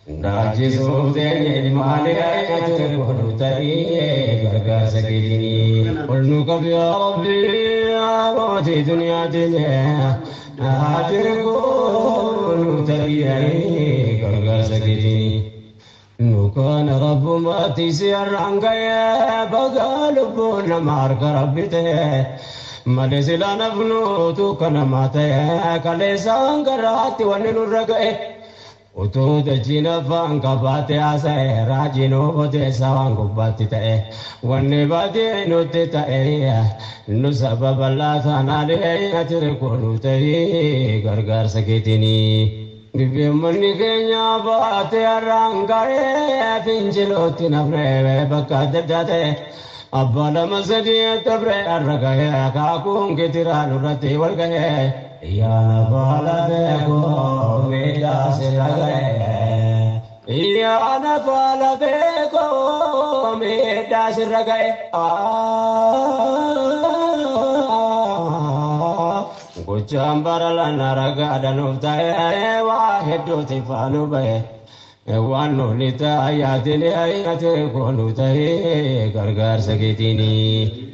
Raji sudeni male ayate konutai gargar sakitini Ulnu kabya rabbi amati dunya dine atir konutai gargar sakitini Nukan rabbu mati siarangaya bagalubun marga rabbite Madesila nafnu tu kana mata kale sangarati wanenu ragae Utu dajina fanga bate asa rajino bote sawangu bate tae wanne bate no te tae no sababalla thanale atire konu tae gargar sakitini Bibbe manni kenya bate arangae pinjiloti nafre bakadate Abala masadi tabre arragaya kakung kitiran urati walgaya ya bala deko meda silagaya يا نفال بكم داس الرقاي قجام برلنا رقادا نفتاي واحد تفانو بي وانو لتاياتي اياتي كونو تاي غرغر سكيتيني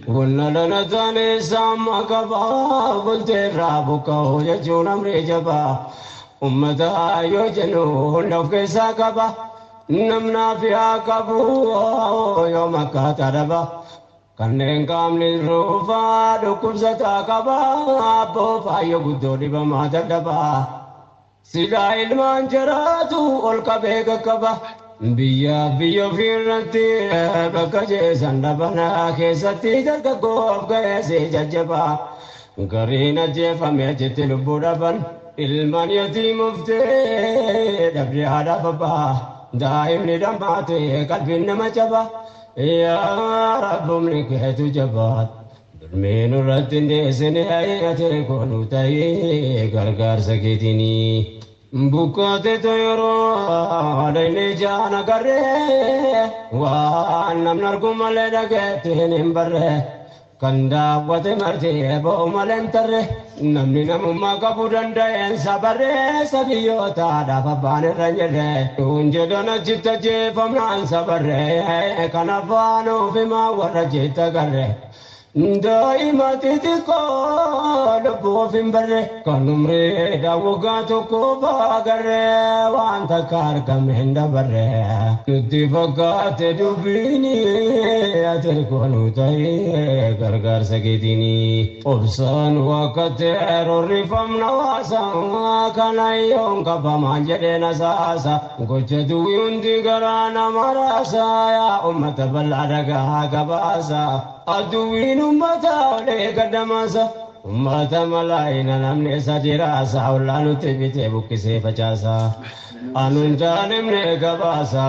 قلنا لنا تاني ساما كبا قلت رابك يجون امري جبا أمتا يجنو نفك ساكبا نمنا فيها كبو يوم كاتربا kanneen qaamni ruufaa dhukkubsataa qabaa abboo faayyoo guddoo dhibamaa dadhabaa silaa ilmaan jiraatu ol qabee qaqqaba biyyaaf biyya ofiirratti bakka jeesan dhabanaa keessatti dargaggoof ga'eesee jajjabaa gariin ajjeefame achitti lubbuu dhaban ilmaan yatiimuftee dhabdee haadhaaf abbaa daa'imni dhammaatee qalbiin nama cabaa يا رب ملكه جبات برمين الرد سني اياتي كونو تاي غرغر سكيتيني بوكات تيرو عليني جانا غري وان نركم لدغتين بره كندا وتمرتي بو ملنتر نمني نمما كبودن دين صبره سبيوتا دفبان رنجله انجدنا جتجي فمن صبره كنفانو فيما ورجت غره دائما تتقال بوفين بره كنمري داوغاتو كوبا غره وانت كاركم هند بره نتفقات دبيني اتركونو تاي غرغر سكيتيني أبصان وقت رفم نواسا كان يوم كفما جدنا ساسا قجدو يندي غرانا مراسا يا أمة بلادك كباسا أدوين أمتا وليك دماسا أمتا ملاينا نمني سجراسا ولا نتبت بكسي فجاسا أنون جانمني كباسا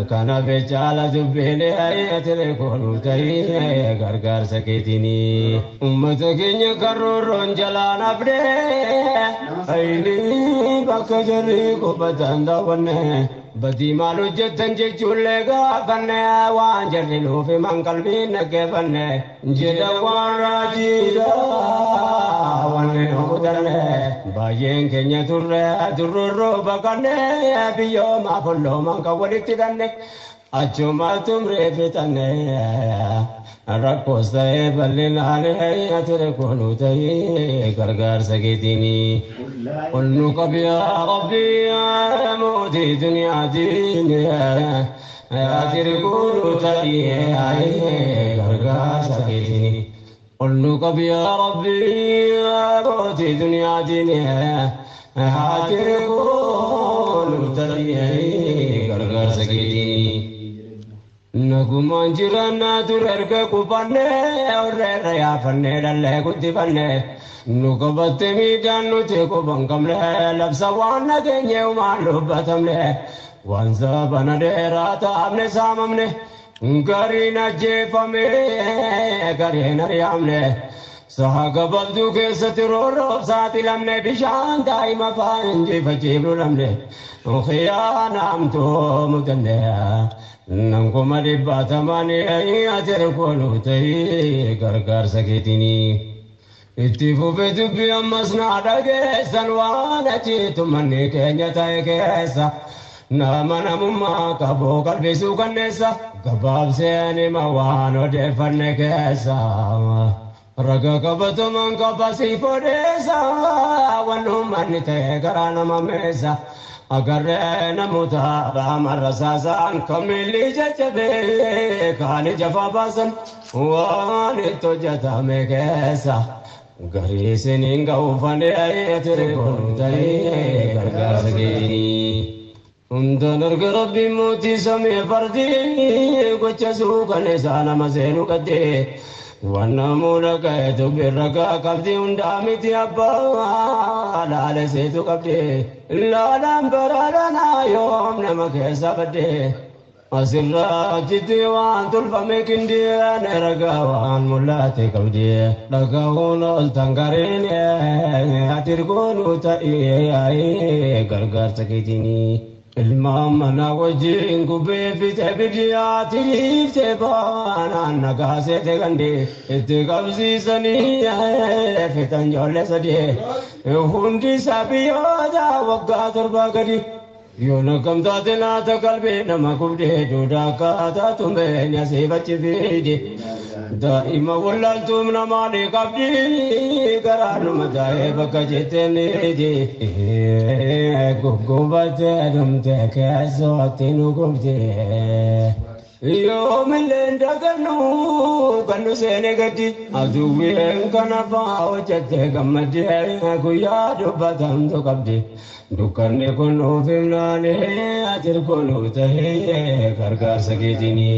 كان بيجالا جبيني آيات لكونو تاي غرغر سكيتيني أمتا كيني كرورون جلان أبدي أيني بك جريكو بتاندا ونه بدي مالو جتن جولega بنه وان جرلو في من قلبي نكبنه جدا وراجيدا ونه ودنه باين كنيا ترو بكنه بيو ما فلو من قولت دنه أجمع تمري فتنه رقصة بلنا عليه أتركونه تي غرغر سكيتيني قلنا قبيا ربي يا موتي دنيا ديني أتركونه تي غرغر سكيتيني قلنا قبيا ربي يا موتي دنيا ديني أتركونه تي غرغر سكيتيني نقوم جيراننا ترى كوبانة أورا يا فنّة دلّه كنتي فنّة نقبض ميدان نتيكو بانكمله لبسا وانا كنيه وما لبتمله وانزا بنديرا تامنه ساممنه غارينا جيفمه غارينا ريامنه سحق بلدو كسترور ساتي لمنه بشان دائما فانجي فجيبلو لمنه وخيانا امتو مدنه نمكو مدبا تماني أتركونو تي غرغر سكيتيني اتفو بدبي أمسنا دقيسا وانا جيتو مني كينيا تاي كيسا ناما نمما كبو قلبي سوكا نيسا كباب سيني موانو دفن كيسا رقا كبتو من كباسي فوديسا ونو مني تي غرانا مميسا أگر نموتا مرساسان كملي ججبه كان جفا باسن واني توجتا مكيسا غري سنين غوفاني أيتركون تاي غرغر سكيني انتنرق ربي موتي سمي فردي قچسو كنسانا مسينو قدي ونمونا كيتو برقا قبدي اندامتي أبا لا لسيتو قبدي لا نمبرالنا يوم نمكيسا بدي أسرع جدي وان تلفمي كندي نرقا وان ملاتي قبدي لقاون التنقرين أتركون تأيي غرغر سكيتيني الماما وجين كوبي في تبدياتي تبانا نغاسي تغندي تغبزي سني في تنجول سدي هوندي سابيو دا وقا تربا غدي يونكم تاتنا تقلبي نما كوبدي دودا كاتا تمبين يسيبچ بيدي دائما وللتم نماني قبدي قران مجاي بكجتني دي غوبت دمت كاسوتين غوبتي يوم اللي كانوا سينغدي ادوين كان باوچت غمدي غيا دبتم تقبدي दुकरने को नो फिमलाने आतिर को नो तहे करकार सकेतिनी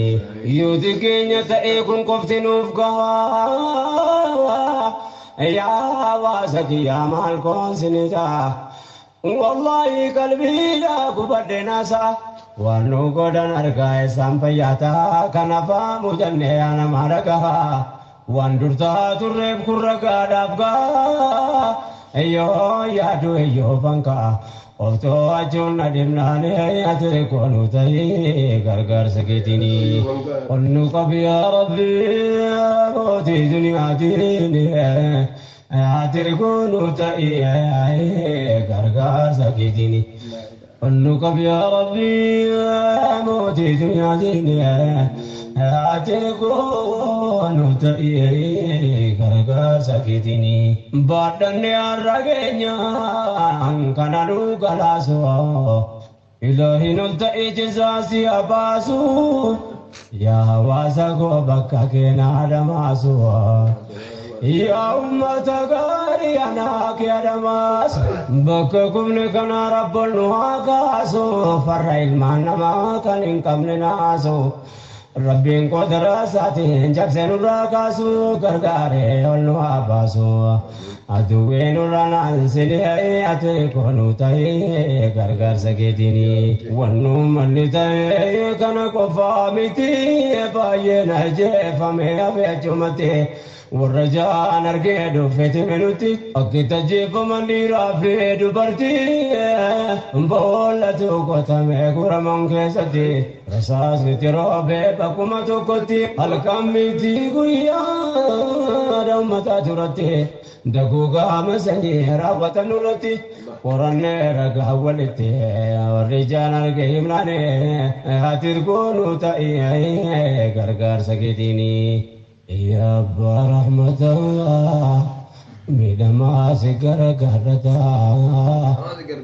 युद्ध के न्यता एकून कोफ्ती नुफगा या वासकिया माल कौन सिनेजा वल्लाही कल्बी ला कुबड्डे नासा वानो गोडन अर्गाय संपयाता कनफा मुजन्ने आना मारगा वांडुरता तुरेब कुर्रगा डाबगा Ayo ya do ayo bangka Oto ajon adimnane atere kono tai gargar sakitini Onnu kabi ya Rabbi Oti dunia dini Atere kono tai gargar sakitini Onnu kabi ya Rabbi Oti dunia dini Atere kono tai gargar sakitini Badanne arragenya kanadu galaso ilahi nulta ijazasi abasu ya wasa ko bakka ke nadamasu ya ummata gari ana ke adamas bakka kumne kana rabbul nuagaso farail manama kanin kamne naso Rabbin kodra sati jaksen rakasu gargare olnu abasu aduwen rana sile ate konu tai gargar saketini wannu manita kana kofa miti bayena je fame ave chumate warja narge do fete menuti akita je pamani rafe do barti bola to kota me guramang ke sati rasas nitirobe bakuma to koti alkamiti guya ramata turate daguga masani rawatan urati qoranne raga walite warjana ge imrane hatir gonu tai gargar saketini Ya rahmatullah midama segara garata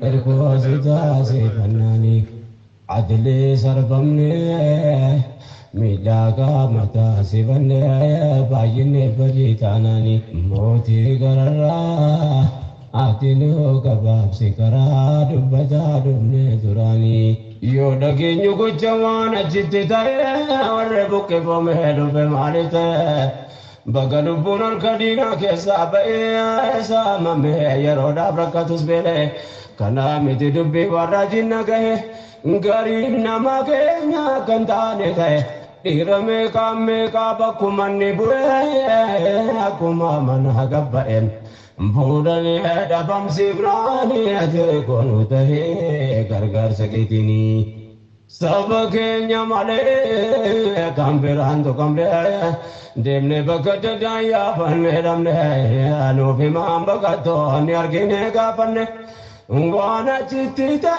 erkozita sepanani adle sarbamne midaga mata sivanne bayine baritanani moti garara atilo kabab sikara dubata dumne durani Yo dagenyu ko jawana jitte tae warre bukke fome dubbe malite bagalu bunal kadina ke sabe esa mame yaroda brakatus bele kana miti dubbe warajina gahe garib nama ke nya kantane gahe dirame kamme ka bakumanni bure akuma mana gabbaen Budane dabam sibrani ate konu tahe gargar sakitini sabke nyamale kamberan to kambe demne bagat daya panne damne anu bimam bagato nyargine ka panne ungwana chitita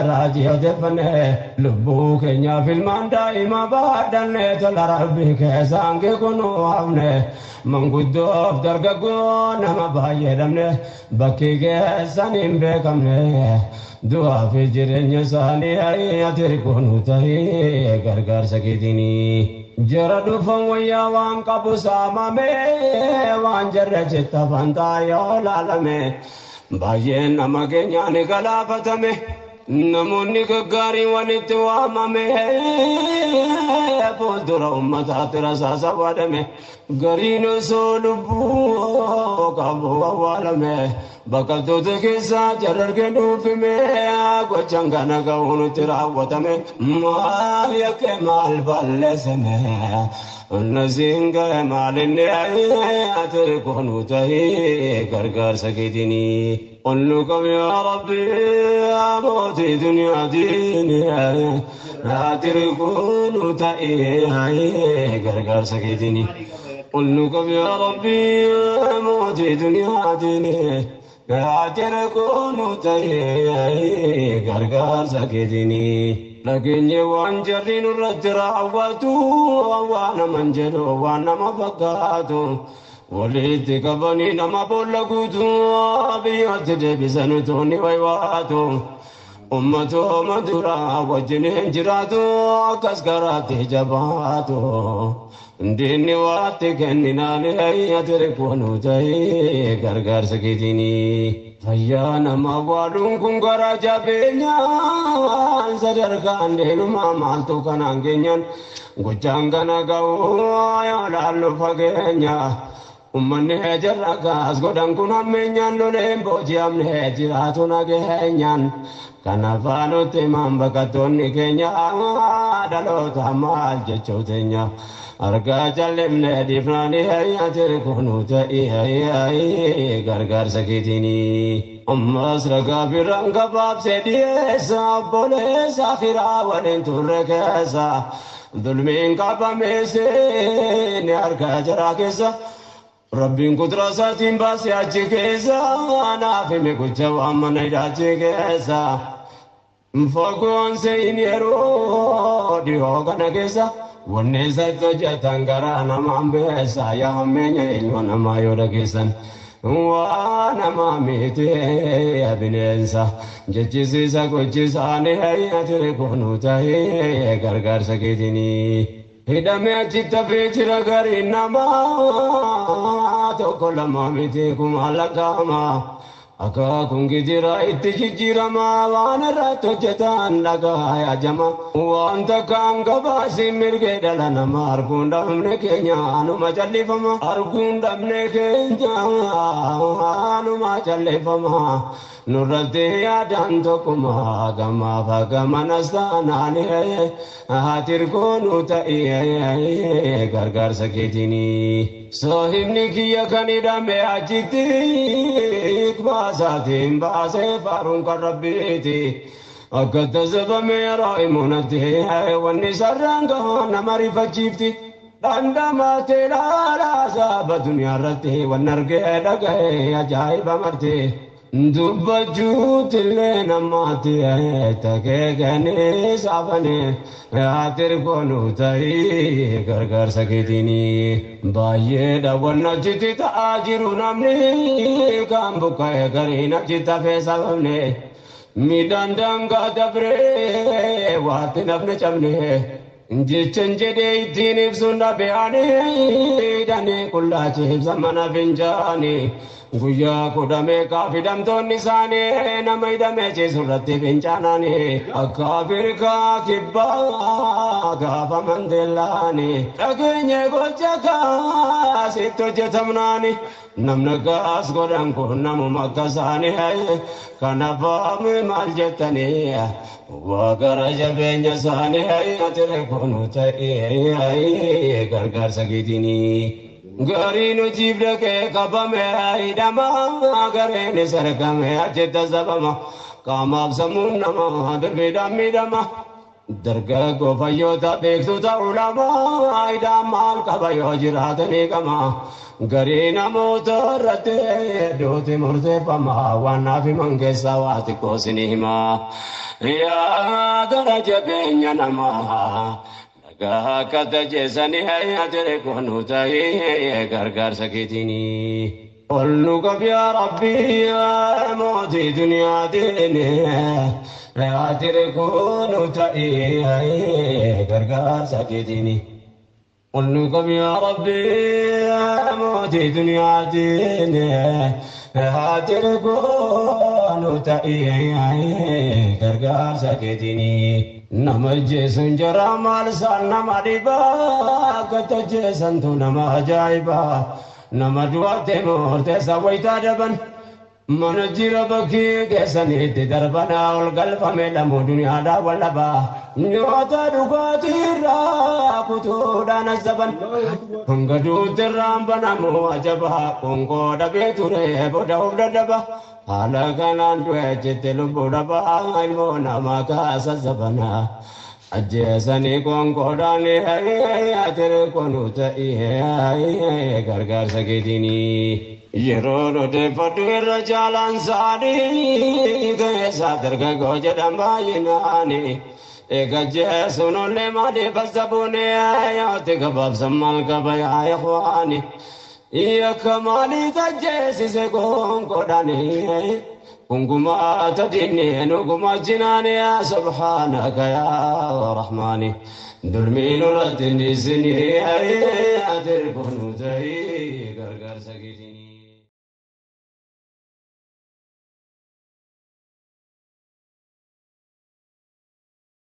rajiya defane lubbu kenya filmanda ima badane talarabbi ke sange kono amne manguddo dargago nama baye damne bakke ge sanim bekamne dua fi jirenya sani ayate kono tahi gargar sakitini jara dufang waya wan kabusa mame wan jarre chitta bantayo lalame bayen namage nyane galafatame namonni gari wanit wamame bodura ummata terasa sawadame garino solubu kabu walame bakal to kesa jarar ke dufime gochangana gaunu tirawatame mal yake mal ballesme nazinga malinne atere konu tahi gargar sakitini قل لكم يا ربي يا موتي دنيا ديني لا تركون تأيي غرغر سكيتني قل لكم يا ربي يا موتي دنيا ديني لا تركون تأيي غرغر سكيتني لكن يوان جرين الرجرا عواتو وانا منجلو وانا مفقاتو وليت كبني نما بولغوتو بيات دبسن توني ويواتو أمتو مدرا وجنين جراتو كسكرات جباتو ديني واتكننا لهي تركونو تهي غرغر سكيتيني فيا نما وادون كنغرا جابينيا سدركان دينما مالتو كنانجينيان غجانغنا غاو يا لالو فاغينيا ummanne jarragas godan kun hammenyan lolen bojiamne jiratu nagenyan kanafanote mambakatonni kenya dalota mal jechotenya arga jalemne difnani hayatir kunuta ihai gargar sakitini ummas raga biranga bab se diesa bole sakhira walen turrekasa dulmin kabamese ne arga jarakesa ربين قدرة ساتين بس يأجيكيسا أنا في مكوجا وأمنا يأجيكيسا مفقون سينيرو ديو كنكيسا ونسا توجا تنغرا نمام بيسا يا هميني إلوانا ما يوركيسا وانا ما ميتي يا بنيسا جيسيسا كوجيسا نهاية تركونو تاهي غرغر سكيتيني hidame chitta pechira gari nama to kolama miti kumalagama aka kungijira ittijira ma wanara to jetan laga ya jama wanta kanga basi mirge dalana margunda humne kenya anu majallifama argunda mne kenya anu majallifama nurate ya danto kuma gama bhagama nastana ne hatir konu ta gargar saketini sohibni kiya kanida me ajiti ikbasatim base farun karabiti akatazaba me raimunati wani saranga namari fajifti dandama tela la saba dunya rate wanarge dagaye ajaiba marte दुबजूत ले नमाती है तके गने सावने आतिर को नुताई कर कर सकेतीनी बाये डवन्ना चिति ताजिरु नमने काम बुकाय करीना चिता फैसा हमने मिडंडंगा दबरे वाते नबने चमने जिचंजे दे इतनी सुना बयाने जाने कुल्ला चेब ज़माना बिंजाने गुया कुडमे काफिदम तो निशाने नमैदमे चेसुरते बिंचानाने अकाबिर का किब्बा गाफा मंदिलाने अगेन्ये गोचका सितो जथमनाने नमनगास गोरंग को नमु मक्कासाने कनफा में मालजतने वागर जबेन्या साने तेरे कोनु चाहिए घर सकीतिनी गरीनु जीव के कब में आई डमा गरे ने सरक में अचित सबमा कामाब समुन्नमा दुर्विदा मिदमा दरगाह को फयोता बेखुदा उलामा आइदा माल कबयो जिरात ने कमा गरे नमो तरते दोते मुर्ते पमा वाना भी मंगे सवात को सिनेमा या दरज बेन्या नमा कत जैसने है तेरे को नुताई घर सकेतीनी उल्लू कब या रब्बी मोदी दुनिया देने तेरे को नुताई घर सकेतीनी उल्लू कब या रब्बी मोदी दुनिया देने तेरे को नुताई घर सकेतीनी नमजे सुंजरा माल सान नमरिबा कतजे संतु नम अजाइबा नमजुआते मोरते सवैता जबन منجر بكي كسني تدربنا والقلب مدم دنيا دا واللبا نيوتا دقاتي را كتودا نزبن هنگدو ترام بنامو عجبا كونكو دبيتو ريبو داو دبا حالا كانان دوية تلبو دبا علمو نماكا سزبنا أجسني كونكو داني أتر كونو تأيه غرغر سكيتيني yeroo deeffadhu irra jaalaan saadii keessa darga goojjedhan baay'inaani eega jeesuun ollee maadii basta buunee yaate gabaabsan maal qaba yaa ikhwaani yakka maalii tajjeesise gongodhani kungumaa tadinni nuguma jinaani yaa subhaanaka yaa rahmaani dulmiin irratti nisini atir kunu ta'ii gargaarsa keetii